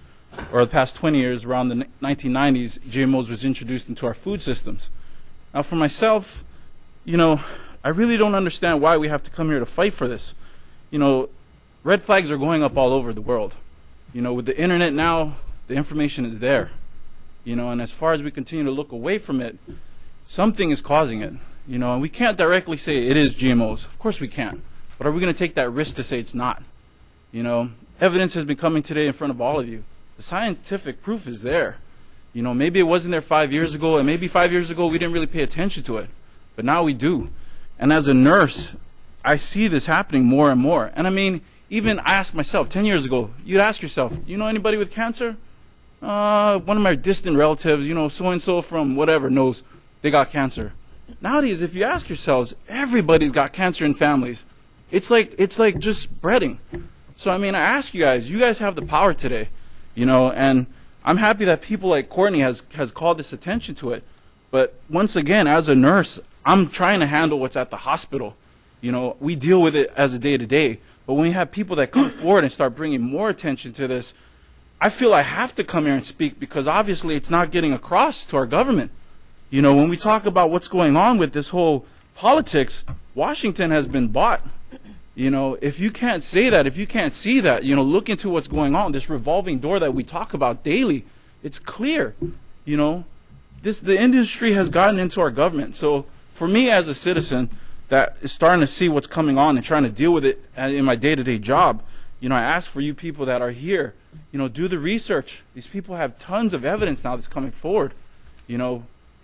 or the past 20 years, around the 1990s, GMOs was introduced into our food systems. Now for myself, I really don't understand why we have to come here to fight for this. Red flags are going up all over the world. With the internet now, the information is there. And as far as we continue to look away from it, something is causing it. And we can't directly say it is GMOs. Of course we can't. But are we going to take that risk to say it's not? Evidence has been coming today in front of all of you. The scientific proof is there. Maybe it wasn't there 5 years ago, and maybe 5 years ago we didn't really pay attention to it. But now we do. And as a nurse, I see this happening more and more. And I mean, even I ask myself, 10 years ago, you'd ask yourself, do you know anybody with cancer? One of my distant relatives, so-and-so from whatever knows they got cancer. Nowadays, if you ask yourselves, everybody's got cancer in families. It's like just spreading. So I mean, I ask you guys have the power today, and I'm happy that people like Courtney has called this attention to it. But once again, as a nurse, I'm trying to handle what's at the hospital. We deal with it as a day-to-day. But when we have people that come forward and start bringing more attention to this, I feel I have to come here and speak because obviously it's not getting across to our government. When we talk about what's going on with this whole politics, Washington has been bought. If you can't say that, if you can't see that, look into what's going on, this revolving door that we talk about daily, it's clear. The industry has gotten into our government. So for me as a citizen that is starting to see what's coming on and trying to deal with it in my day-to-day job, I ask for you people that are here, do the research. These people have tons of evidence now that's coming forward.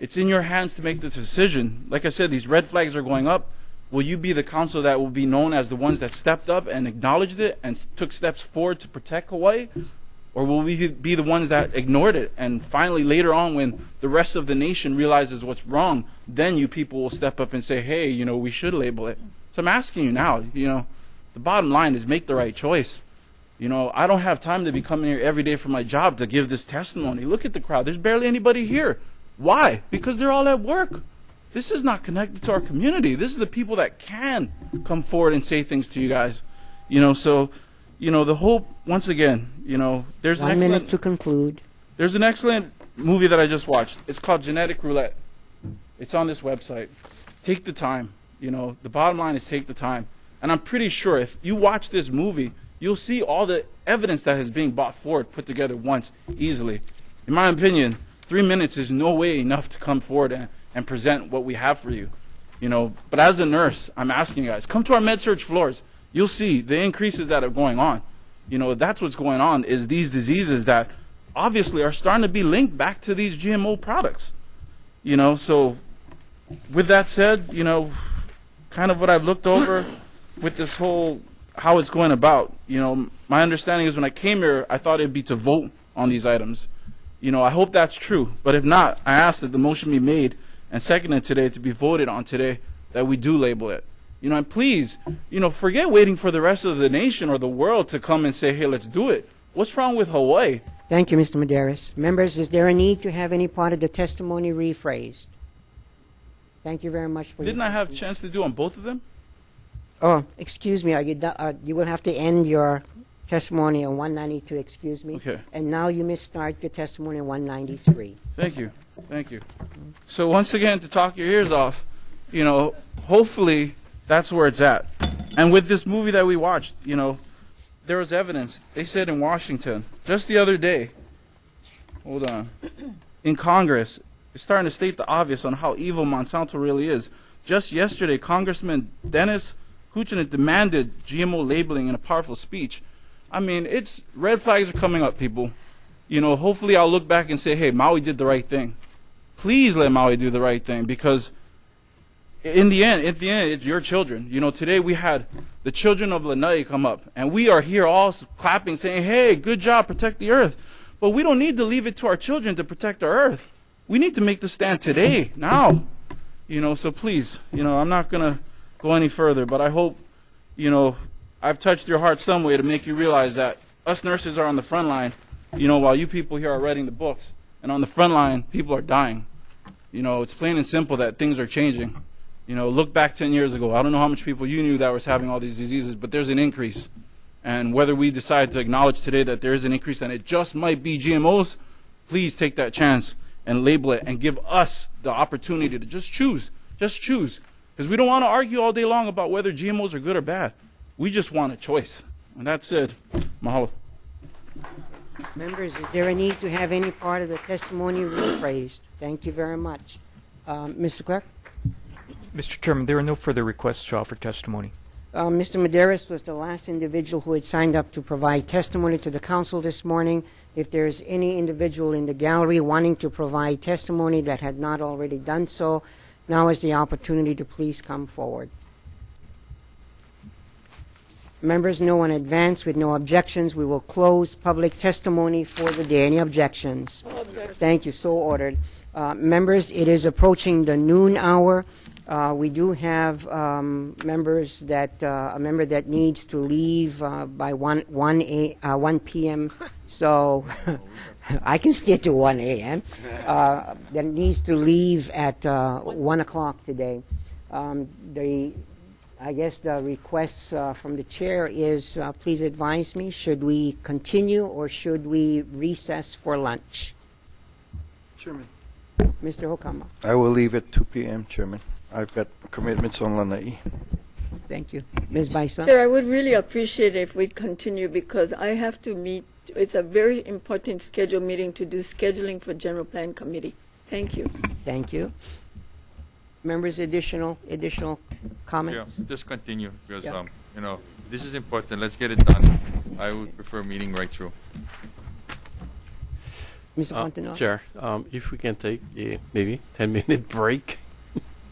It's in your hands to make the decision. Like I said, these red flags are going up. Will you be the council that will be known as the ones that stepped up and acknowledged it and took steps forward to protect Hawaii? Or will we be the ones that ignored it and finally later on when the rest of the nation realizes what's wrong, then you people will step up and say, hey, we should label it. So I'm asking you now, the bottom line is make the right choice. I don't have time to be coming here every day for my job to give this testimony. Look at the crowd. There's barely anybody here. Why? Because they're all at work. This is not connected to our community. This is the people that can come forward and say things to you guys. So, the hope, once again, there's an excellent... 1 minute to conclude. There's an excellent movie that I just watched. It's called Genetic Roulette. It's on this website. Take the time. You know, the bottom line is take the time. And I'm pretty sure if you watch this movie, you'll see all the evidence that is being brought forward, put together once, easily. In my opinion, 3 minutes is no way enough to come forward and present what we have for you. You know, but as a nurse, I'm asking you guys, come to our med-surg floors. You'll see the increases that are going on. You know, that's what's going on, is these diseases that obviously are starting to be linked back to these GMO products. You know, so with that said, you know, kind of what I've looked over with this whole, how it's going about, you know, my understanding is when I came here, I thought it'd be to vote on these items. You know, I hope that's true. But if not, I ask that the motion be made and seconded today to be voted on today, that we do label it. You know, and please, you know, forget waiting for the rest of the nation or the world to come and say, hey, let's do it. What's wrong with Hawaii? Thank you, Mr. Medeiros. Members, is there a need to have any part of the testimony rephrased? Thank you very much for Didn't I have a chance to do on both of them? Oh, excuse me. Are you, you will have to end your testimony on 192, excuse me. Okay. And now you may start your testimony on 193. Thank you. Thank you. So once again, to talk your ears off, you know, hopefully that's where it's at. And with this movie that we watched, you know, there was evidence. They said in Washington, just the other day, hold on, in Congress, it's starting to state the obvious on how evil Monsanto really is. Just yesterday, Congressman Dennis Kucinich demanded GMO labeling in a powerful speech. I mean, it's red flags are coming up, people. You know, hopefully I'll look back and say, hey, Maui did the right thing. Please let Maui do the right thing, because in the end, it's your children. You know, today we had the children of Lanai come up, and we are here all clapping, saying, hey, good job, protect the earth. But we don't need to leave it to our children to protect our earth. We need to make the stand today, now. You know, so please, you know, I'm not going to go any further, but I hope, you know, I've touched your heart some way to make you realize that us nurses are on the front line, you know, while you people here are writing the books. And on the front line, people are dying. You know, it's plain and simple that things are changing. You know, look back 10 years ago. I don't know how much people you knew that was having all these diseases, but there's an increase. And whether we decide to acknowledge today that there is an increase and it just might be GMOs, please take that chance and label it and give us the opportunity to just choose. Just choose. Because we don't want to argue all day long about whether GMOs are good or bad. We just want a choice. And that's it. Mahalo. Members, is there a need to have any part of the testimony rephrased? Thank you very much. Mr. Clerk? Mr. Chairman, there are no further requests to offer testimony. Mr. Medeiros was the last individual who had signed up to provide testimony to the council this morning. If there's any individual in the gallery wanting to provide testimony that had not already done so, now is the opportunity to please come forward. Members, no one advance. With no objections, we will close public testimony for the day. Any objections? No objections. Thank you. So ordered. Members, it is approaching the noon hour. We do have members that a member that needs to leave by 1 p.m. So I can stay to 1 a.m. That needs to leave at 1 o'clock today. I guess the request from the chair is, please advise me, should we continue or should we recess for lunch? Chairman. Mr. Hokama. I will leave at 2 p.m., Chairman. I've got commitments on Lanai. Thank you. Ms. Baisa? Chair, I would really appreciate it if we'd continue because I have to meet. It's a very important scheduled meeting to do scheduling for General Plan Committee. Thank you. Thank you. Members, additional comments? Yeah, just continue because, Yeah. you know, this is important. Let's get it done. I would prefer meeting right through. Mr. Contino? Chair, if we can take a maybe 10-minute break.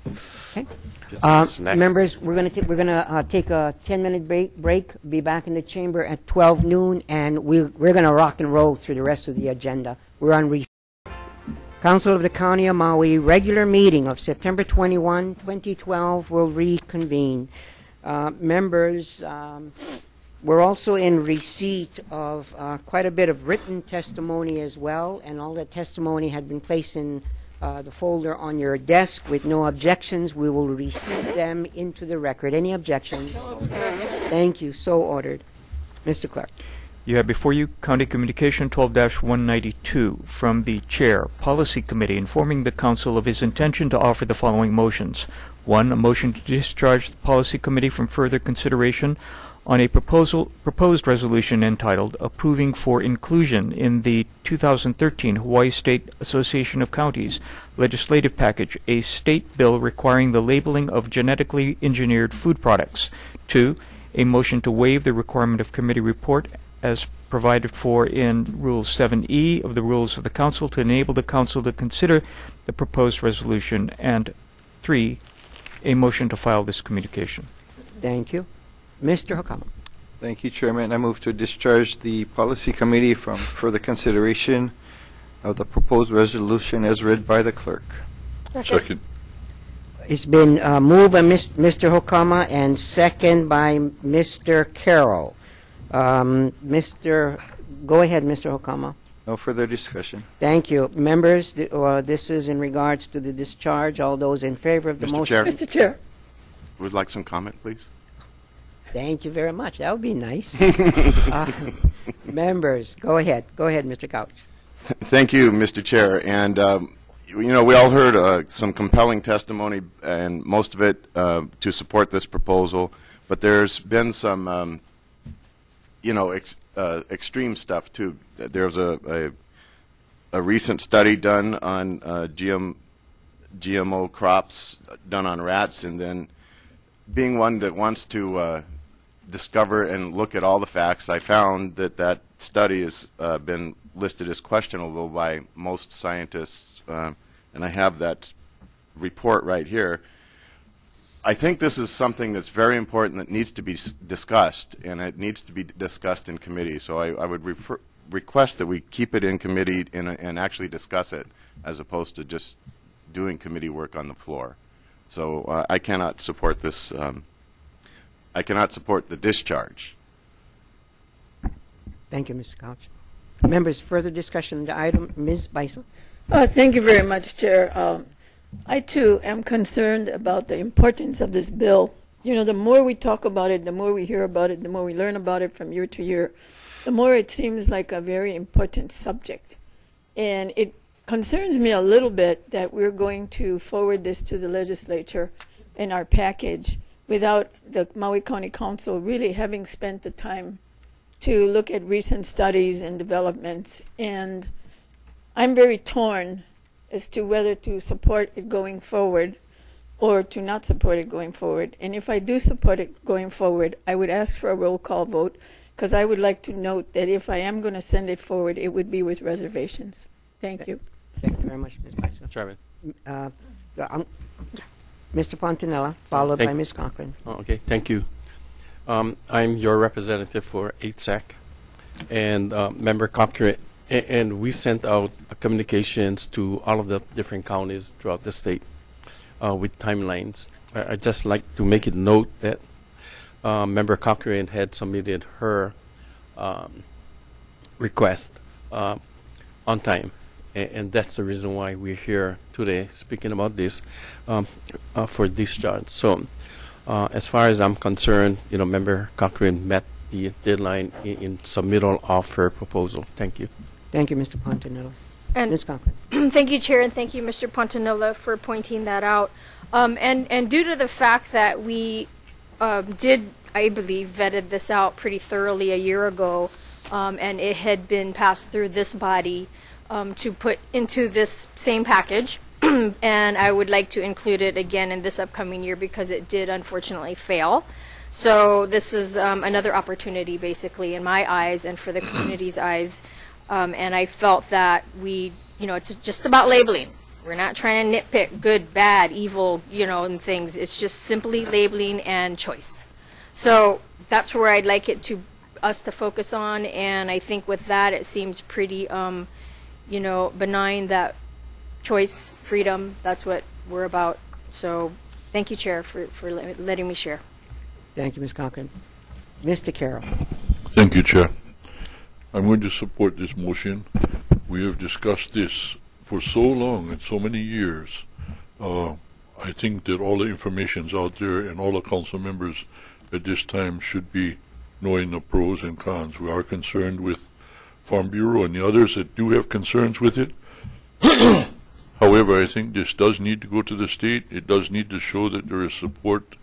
Okay. Get some snacks. Members, we're going to take a 10-minute break. Be back in the chamber at 12 noon, and we're going to rock and roll through the rest of the agenda. We're on Council of the County of Maui regular meeting of September 21, 2012 will reconvene. Members, we're also in receipt of quite a bit of written testimony as well, and all that testimony had been placed in the folder on your desk. With no objections, we will receive them into the record. Any objections? No objections. Thank you. So ordered. Mr. Clerk. You have before you County Communication 12-192 from the Chair, Policy Committee, informing the Council of his intention to offer the following motions. 1. A motion to discharge the Policy Committee from further consideration on a proposed resolution entitled Approving for Inclusion in the 2013 Hawaii State Association of Counties Legislative Package, a state bill requiring the labeling of genetically engineered food products. 2. A motion to waive the requirement of committee report as provided for in Rule 7E of the Rules of the Council to enable the Council to consider the proposed resolution. And 3. A motion to file this communication. Thank you. Mr. Hakama. Thank you, Chairman. I move to discharge the Policy Committee from further consideration of the proposed resolution as read by the clerk. Second. It's been moved by Mr. Hakama and second by Mr. Carroll. Go ahead, Mr. Hakama. No further discussion. Thank you. Members, this is in regards to the discharge. All those in favor of the motion? Chair. Mr. Chair. Would like some comment, please? Thank you very much. That would be nice. Members, go ahead. Go ahead, Mr. Couch. Thank you, Mr. Chair. And, you know, we all heard some compelling testimony, and most of it to support this proposal. But there's been some, you know, extreme stuff, too. There was a recent study done on GMO crops done on rats, and then being one that wants to discover and look at all the facts, I found that that study has been listed as questionable by most scientists, and I have that report right here. I think this is something that's very important that needs to be discussed, and it needs to be discussed in committee. So I would request that we keep it in committee and actually discuss it, as opposed to just doing committee work on the floor. So I cannot support this. I cannot support the discharge. Thank you, Mr. Couch. Members, further discussion on the item. Ms. Bison. Thank you very much, Chair. I, too, am concerned about the importance of this bill. You know, the more we talk about it, the more we hear about it, the more we learn about it from year to year, the more it seems like a very important subject. And it concerns me a little bit that we're going to forward this to the legislature in our package without the Maui County Council really having spent the time to look at recent studies and developments. And I'm very torn as to whether to support it going forward or to not support it going forward. And if I do support it going forward, I would ask for a roll call vote, because I would like to note that if I am going to send it forward, it would be with reservations. Thank you. Thank you very much, Ms. Bison. Chairman. Mr. Pontanella, followed by Thank- Ms. Cochran. Oh, okay, thank you. I'm your representative for HSAC, and Member Cochran, and we sent out communications to all of the different counties throughout the state with timelines. I'd just like to make it note that Member Cochran had submitted her request on time, and that's the reason why we're here today speaking about this for discharge. So as far as I'm concerned, you know, Member Cochran met the deadline in submittal of her proposal. Thank you. Thank you, Mr. Pontanella. And Ms. Cochran. Thank you, Chair, and thank you, Mr. Pontanella, for pointing that out. And due to the fact that we did, I believe, vetted this out pretty thoroughly a year ago, and it had been passed through this body to put into this same package, and I would like to include it again in this upcoming year because it did unfortunately fail. So this is another opportunity, basically, in my eyes and for the community's eyes. And I felt that we, you know, it's just about labeling. We're not trying to nitpick good, bad, evil, you know, and things. It's just simply labeling and choice. So that's where I'd like it to us to focus on. And I think with that, it seems pretty, you know, benign that choice, freedom, that's what we're about. So thank you, Chair, for letting me share. Thank you, Ms. Cochran. Mr. Carroll. Thank you, Chair. I'm going to support this motion. We have discussed this for so long and so many years. I think that all the information's out there, and all the council members at this time should be knowing the pros and cons. We are concerned with Farm Bureau and the others that do have concerns with it. However, I think this does need to go to the state. It does need to show that there is support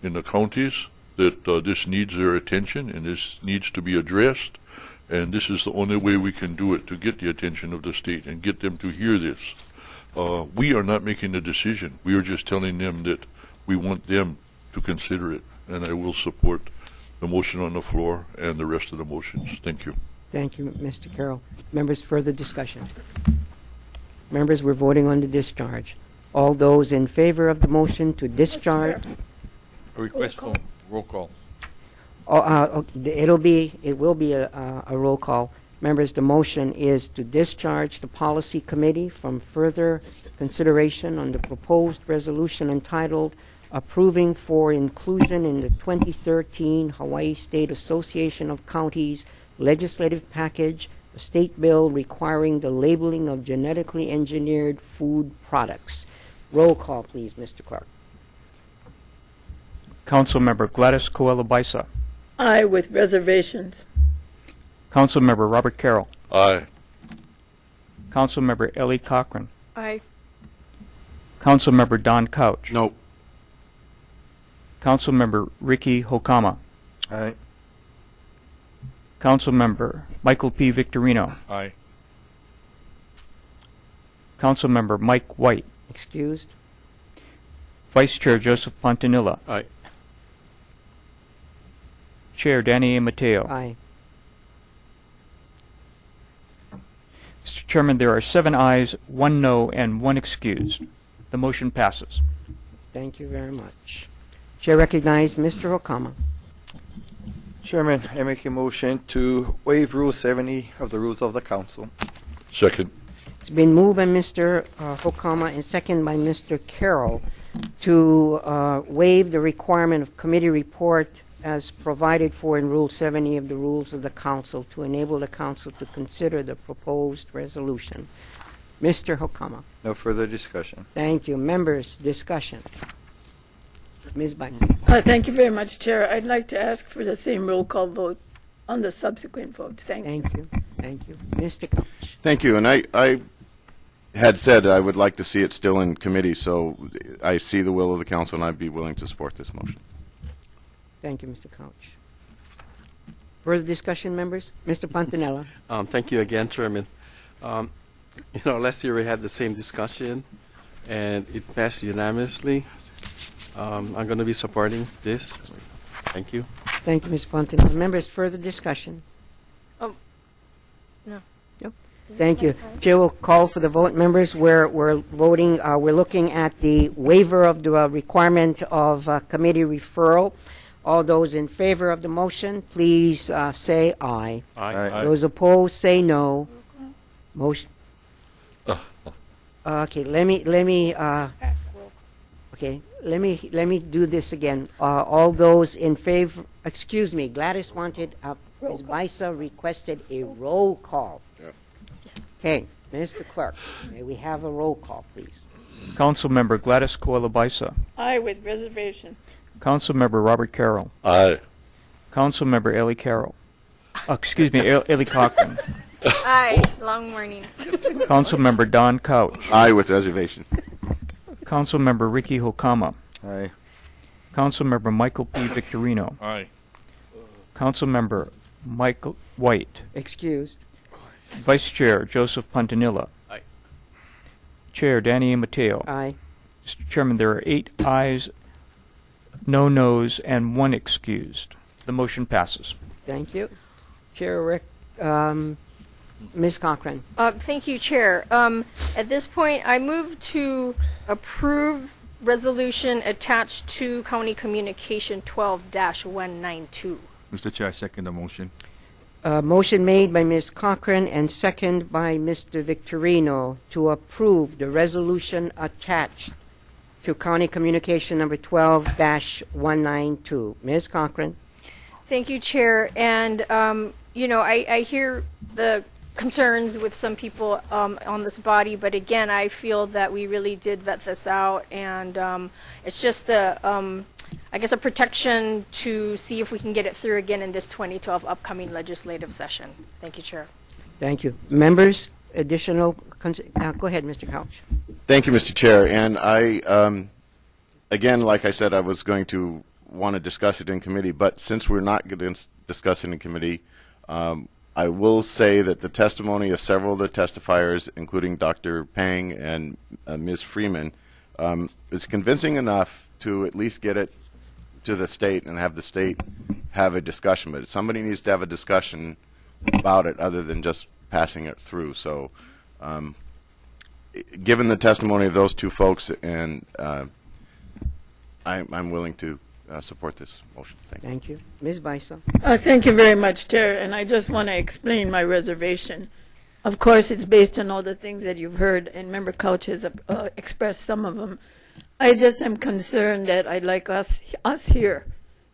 in the counties, that this needs their attention and this needs to be addressed. And this is the only way we can do it, to get the attention of the state and get them to hear this. We are not making the decision. We are just telling them that we want them to consider it. And I will support the motion on the floor and the rest of the motions. Thank you. Thank you, Mr. Carroll. Members, further discussion? Members, we're voting on the discharge. All those in favor of the motion to discharge? A request for roll call. It will be a roll call. Members, the motion is to discharge the policy committee from further consideration on the proposed resolution entitled Approving for Inclusion in the 2013 Hawaii State Association of Counties Legislative Package, a state bill requiring the labeling of genetically engineered food products. Roll call, please, Mr. Clerk. Councilmember Gladys Coelho-Bissa. Aye, with reservations. Councilmember Robert Carroll. Aye. Councilmember Ellie Cochran. Aye. Councilmember Don Couch. No. Councilmember Ricky Hokama. Aye. Councilmember Michael P. Victorino. Aye. Councilmember Mike White. Excused. Vice Chair Joseph Pontanilla. Aye. Chair Danny A. Mateo. Aye. Mr. Chairman, there are 7 ayes, 1 no, and 1 excused. The motion passes. Thank you very much. Chair recognizes Mr. Hokama. Chairman, I make a motion to waive Rule 70 of the Rules of the Council. Second. It's been moved by Mr. Hokama and second by Mr. Carroll to waive the requirement of committee report as provided for in Rule 70 of the Rules of the Council to enable the Council to consider the proposed resolution. Mr. Hokama. No further discussion. Thank you. Members, discussion. Ms. Bison. Thank you very much, Chair. I'd like to ask for the same roll call vote on the subsequent votes. Thank you. Thank you. Thank you. Mr. Couch. Thank you. And I had said I would like to see it still in committee, so I see the will of the council, and I'd be willing to support this motion. Thank you, Mr. Couch. Further discussion, members? Mr. Pontanella. Thank you again, Chairman. Last year we had the same discussion, and it passed unanimously. I'm going to be supporting this. Thank you. Thank you, Ms. Pontanella. Members, further discussion? No. Nope. Thank you. Chair will call for the vote. Members, we're voting, we're looking at the waiver of the requirement of committee referral. All those in favor of the motion, please say aye. Aye. Those opposed, say no. Motion. Okay, let me do this again. All those in favor, excuse me, Gladys wanted, Ms. Bissa requested a roll call. Okay, Mr. Clerk, may we have a roll call, please? Councilmember Gladys Coelho-Bissa. Aye, with reservation. Councilmember Robert Carroll. Aye. Councilmember Ellie Carroll. Ellie Cochran. Aye. Long morning. Councilmember Don Couch. Aye, with reservation. Councilmember Ricky Hokama. Aye. Councilmember Michael P. Victorino. Aye. Councilmember Michael White. Excused. Vice Chair Joseph Pontanilla. Aye. Chair Danny A. Mateo. Aye. Mr. Chairman, there are 8 ayes, no nos, and 1 excused. The motion passes. Thank you. Chair, Ms. Cochran. Thank you, Chair. At this point, I move to approve resolution attached to County Communication 12-192. Mr. Chair, I second the motion. Motion made by Ms. Cochran and second by Mr. Victorino to approve the resolution attached to County Communication number 12-192. Ms. Cochran. Thank you, Chair. And, I hear the concerns with some people on this body, but again, I feel that we really did vet this out, and it's just I I guess, a protection to see if we can get it through again in this 2012 upcoming legislative session. Thank you, Chair. Thank you. Members, additional, go ahead, Mr. Couch. Thank you, Mr. Chair. And I, again, like I said, I was going to want to discuss it in committee, but since we're not going to discuss it in committee, I will say that the testimony of several of the testifiers, including Dr. Pang and Ms. Freeman, is convincing enough to at least get it to the state and have the state have a discussion. But somebody needs to have a discussion about it other than just passing it through. So given the testimony of those two folks, and I'm willing to support this motion. Thank you. Ms. Baisa. Thank you very much, Chair. And I just want to explain my reservation. Of course, it's based on all the things that you've heard, and Member Couch has expressed some of them. I just am concerned that I'd like us here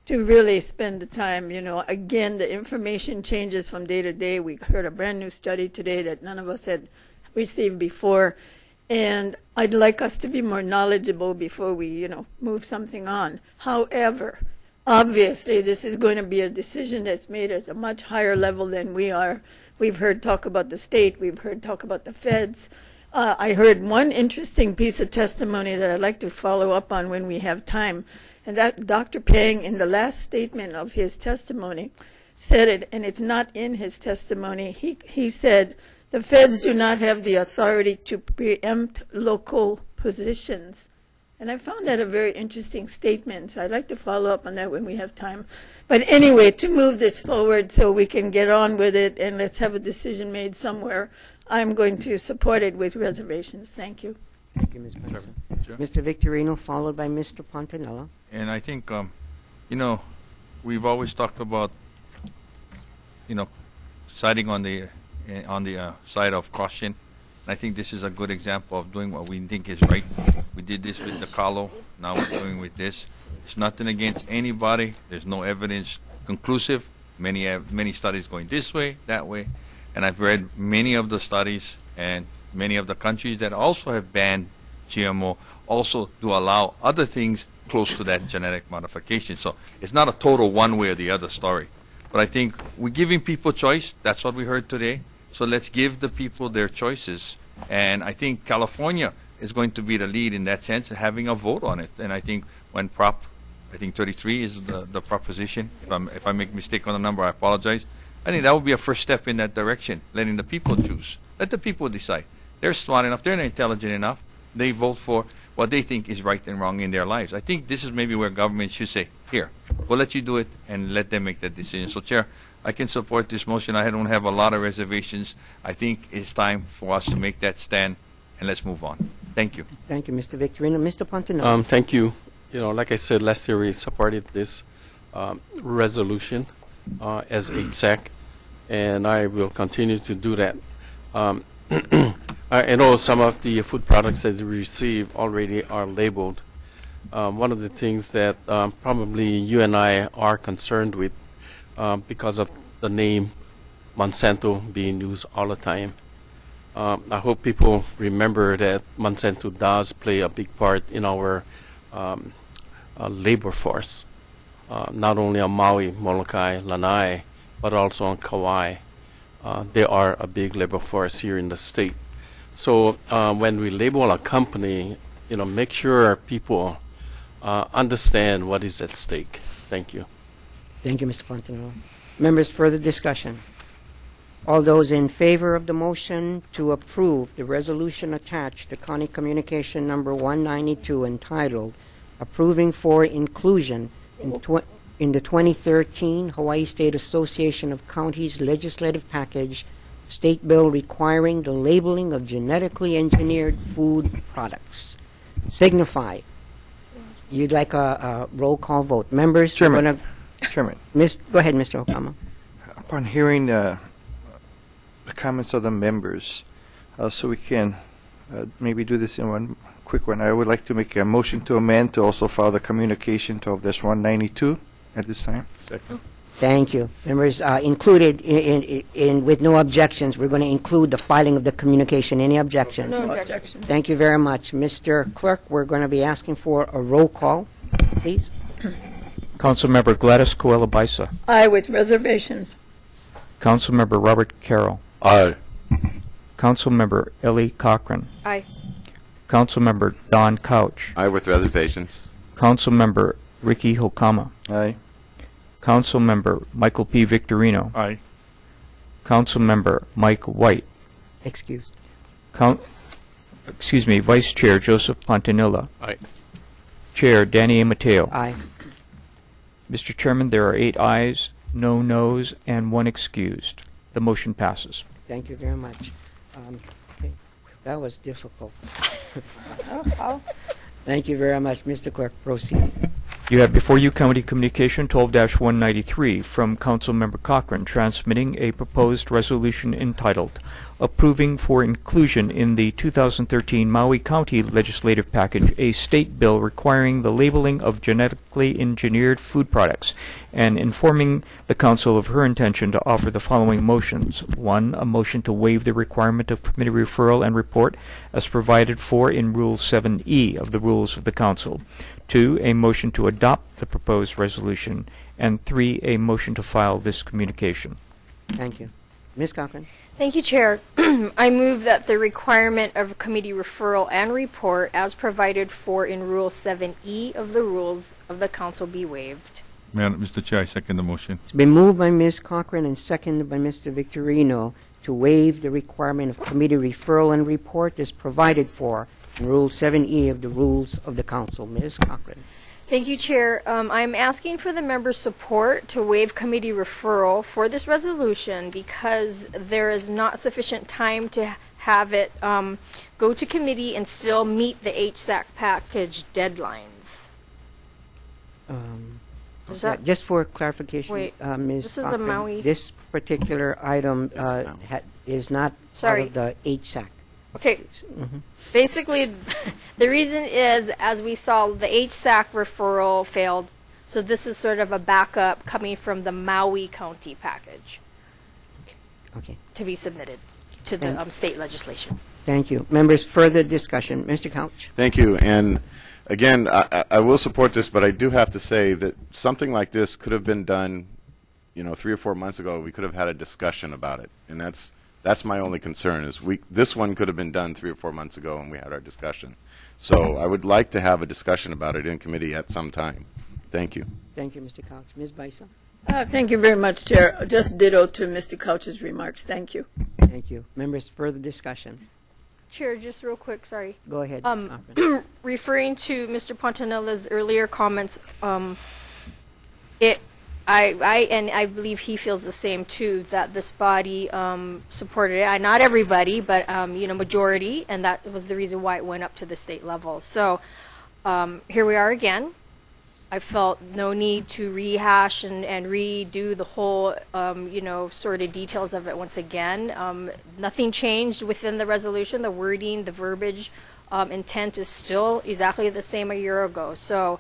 to really spend the time, you know, again, the information changes from day to day. We heard a brand new study today that none of us had received before. And I'd like us to be more knowledgeable before we, you know, move something on. However, obviously, this is going to be a decision that's made at a much higher level than we are. We've heard talk about the state. We've heard talk about the feds. I heard one interesting piece of testimony that I'd like to follow up on when we have time. And that Dr. Pang, in the last statement of his testimony, said it, and it's not in his testimony. He said, the feds do not have the authority to preempt local positions. And I found that a very interesting statement. So I'd like to follow up on that when we have time. But anyway, to move this forward so we can get on with it and let's have a decision made somewhere, I'm going to support it with reservations. Thank you. Thank you, Ms. Benson. Mr. Victorino, followed by Mr. Pontanella. And I think, you know, we've always talked about, you know, siding on the side of caution. And I think this is a good example of doing what we think is right. We did this with the Calo. Now we're doing with this. It's nothing against anybody. There's no evidence conclusive. Many studies going this way, that way. And I've read many of the studies, and many of the countries that also have banned GMO also do allow other things close to that genetic modification. So it's not a total one way or the other story. But I think we're giving people choice. That's what we heard today. So let's give the people their choices. And I think California is going to be the lead in that sense, having a vote on it. And I think when I think 33 is the proposition. If I make a mistake on the number, I apologize. I think that would be a first step in that direction, letting the people choose. Let the people decide. They're smart enough. They're intelligent enough. They vote for what they think is right and wrong in their lives. I think this is maybe where government should say, here, we'll let you do it, and let them make that decision. So, Chair, I can support this motion. I don't have a lot of reservations. I think it's time for us to make that stand, and let's move on. Thank you. Thank you, Mr. Victorino. Mr. Pontanella. Thank you. You know, like I said last year, we supported this resolution as HSAC, and I will continue to do that. I know some of the food products that we receive already are labeled. One of the things that probably you and I are concerned with because of the name Monsanto being used all the time. I hope people remember that Monsanto does play a big part in our labor force, not only on Maui, Molokai, Lanai, but also on Kauai. They are a big labor force here in the state. So when we label a company, you know, make sure people understand what is at stake. Thank you. Thank you, Mr. Pontanella. Members, further discussion. All those in favor of the motion to approve the resolution attached to County Communication number 192 entitled Approving for Inclusion in the 2013 Hawaii State Association of Counties Legislative Package State Bill requiring the labeling of genetically engineered food products. Signify. You'd like a roll call vote. Members? Chairman. Go ahead, Mr. Okama. Upon hearing the comments of the members, so we can maybe do this in one quick one, I would like to make a motion to amend to also file the communication 12-192 at this time. Second. Thank you. Members, included in with no objections, we're going to include the filing of the communication. Any objections? No objections. Thank you very much. Mr. Clerk, we're going to be asking for a roll call, please. Councilmember Gladys Coelho Baisa. Aye, with reservations. Councilmember Robert Carroll. Aye. Councilmember Ellie Cochran. Aye. Councilmember Don Couch. Aye, with reservations. Councilmember Ricky Hokama. Aye. Councilmember Michael P. Victorino. Aye. Councilmember Mike White. Excused. Vice Chair Joseph Pontanilla. Aye. Chair Danny A. Mateo. Aye. Mr. Chairman, there are 8 ayes, no noes, and 1 excused. The motion passes. Thank you very much. Okay. That was difficult. Thank you very much. Mr. Clerk, proceed. You have before you County Communication 12-193 from Councilmember Cochran transmitting a proposed resolution entitled Approving for Inclusion in the 2013 Maui County Legislative Package a state bill requiring the labeling of genetically engineered food products and informing the Council of her intention to offer the following motions. 1. A motion to waive the requirement of committee referral and report as provided for in Rule 7E of the Rules of the Council. 2, a motion to adopt the proposed resolution, and 3, a motion to file this communication. Thank you. Ms. Cochran. Thank you, Chair. I move that the requirement of committee referral and report as provided for in Rule 7E of the Rules of the Council be waived. Mr. Chair, I second the motion. It's been moved by Ms. Cochran and seconded by Mr. Victorino to waive the requirement of committee referral and report as provided for in Rule 7E of the Rules of the Council. Ms. Cochran. Thank you, Chair. I'm asking for the members' support to waive committee referral for this resolution because there is not sufficient time to have it go to committee and still meet the HSAC package deadlines. Is that Just for clarification, Wait, Ms. this is the Cochran, Maui- this particular item is not Sorry. part of the HSAC. Okay. Basically, the reason is, as we saw, the HSAC referral failed, so this is sort of a backup coming from the Maui County package Okay. to be submitted to the state legislation. Thank you. Members, further discussion. Mr. Couch. Thank you. And again, I will support this, but I do have to say that something like this could have been done, 3 or 4 months ago. We could have had a discussion about it, and that's my only concern. Is this one could have been done 3 or 4 months ago, and we had our discussion. So I would like to have a discussion about it in committee at some time. Thank you. Thank you, Mr. Couch. Ms. Baisa. Thank you very much, Chair. Just ditto to Mr. Couch's remarks. Thank you. Thank you. Members, further discussion. Chair, just real quick, sorry. Go ahead, Ms. Cochran. Referring to Mr. Pontanilla's earlier comments, I believe he feels the same too, that this body supported it. Not everybody, but majority, and that was the reason why it went up to the state level. So here we are again. I felt no need to rehash and redo the whole, sort of details of it once again. Nothing changed within the resolution. The wording, the verbiage, intent is still exactly the same a year ago. So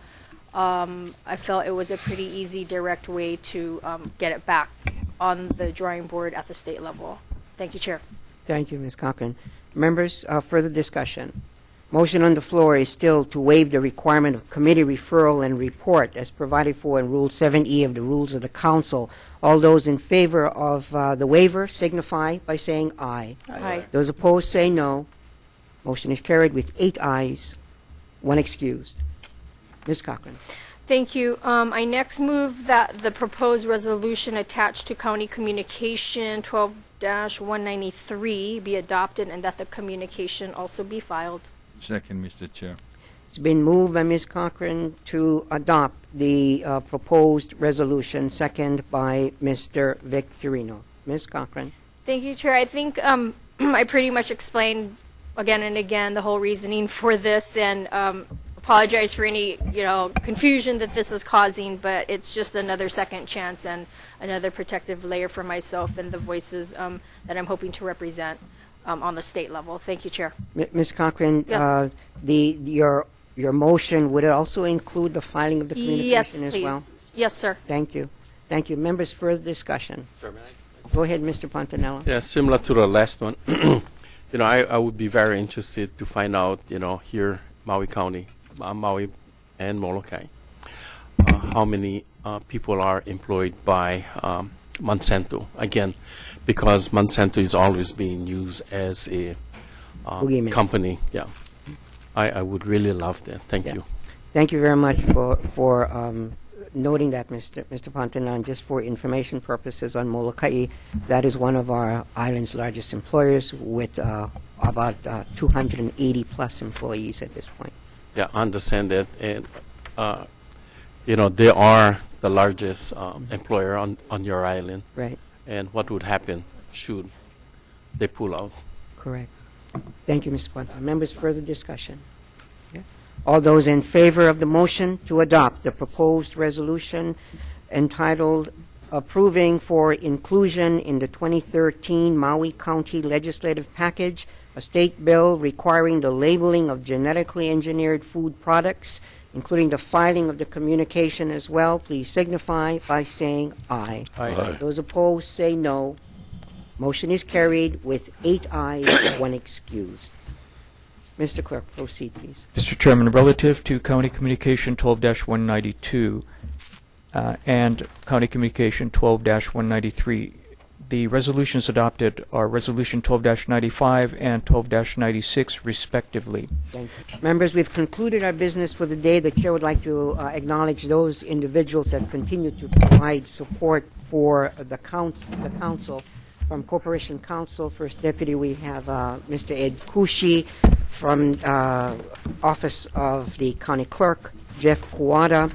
I felt it was a pretty easy, direct way to get it back on the drawing board at the state level. Thank you, Chair. Thank you, Ms. Cochran. Members, further discussion. Motion on the floor is still to waive the requirement of committee referral and report as provided for in Rule 7E of the Rules of the Council. All those in favor of the waiver signify by saying aye. Aye. Those opposed say no. Motion is carried with 8 ayes, 1 excused. Ms. Cochran. Thank you. I next move that the proposed resolution attached to County Communication 12-193 be adopted and that the communication also be filed. Second, Mr. Chair. It's been moved by Ms. Cochran to adopt the proposed resolution, second by Mr. Victorino. Ms. Cochran. Thank you, Chair. I think I pretty much explained again and again the whole reasoning for this, and apologize for any confusion that this is causing, but it's just another second chance and another protective layer for myself and the voices that I'm hoping to represent on the state level. Thank you, Chair. Ms. Cochran, Yes. Your motion would it also include the filing of the communication Yes, as please. well? Yes, sir. Thank you. Thank you. Members, further discussion. Go ahead, Mr. Pontanella. Yeah, similar to the last one. I would be very interested to find out, here, Maui County, Maui and Molokai, how many people are employed by Monsanto. Again, because Monsanto is always being used as a Boogeyman. company. Yeah, I would really love that. Thank you. Thank you very much for noting that, Mr. Pantanan. Just for information purposes on Molokai, that is one of our island's largest employers with about 280 plus employees at this point. Yeah, I understand that, and they are the largest employer on your island. Right. And what would happen should they pull out? Correct. Thank you, Mr. Pantanan. Members, further discussion? Yeah. All those in favor of the motion to adopt the proposed resolution entitled Approving for Inclusion in the 2013 Maui County Legislative Package a state bill requiring the labeling of genetically engineered food products, including the filing of the communication as well, please signify by saying aye. Aye. Those opposed say no. Motion is carried with 8 ayes, 1 excused. Mr. Clerk, proceed, please. Mr. Chairman, relative to County Communication 12-192 and County Communication 12-193, the resolutions adopted are Resolution 12-95 and 12-96, respectively. Thank you. Members, we've concluded our business for the day. The Chair would like to acknowledge those individuals that continue to provide support for the council. From Corporation Counsel, First Deputy, we have Mr. Ed Kushi. From Office of the County Clerk, Jeff Kuwata.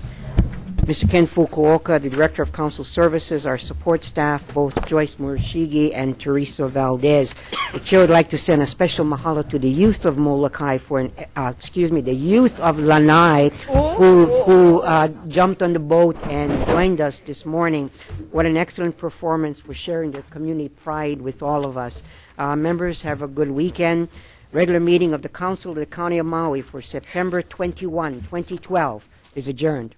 Mr. Ken Fukuoka, the Director of Council Services, our support staff, both Joyce Murashigi and Teresa Valdez. The Chair would like to send a special mahalo to the youth of Molokai the youth of Lanai, who jumped on the boat and joined us this morning. What an excellent performance for sharing their community pride with all of us. Members, have a good weekend. Regular meeting of the Council of the County of Maui for September 21, 2012 is adjourned.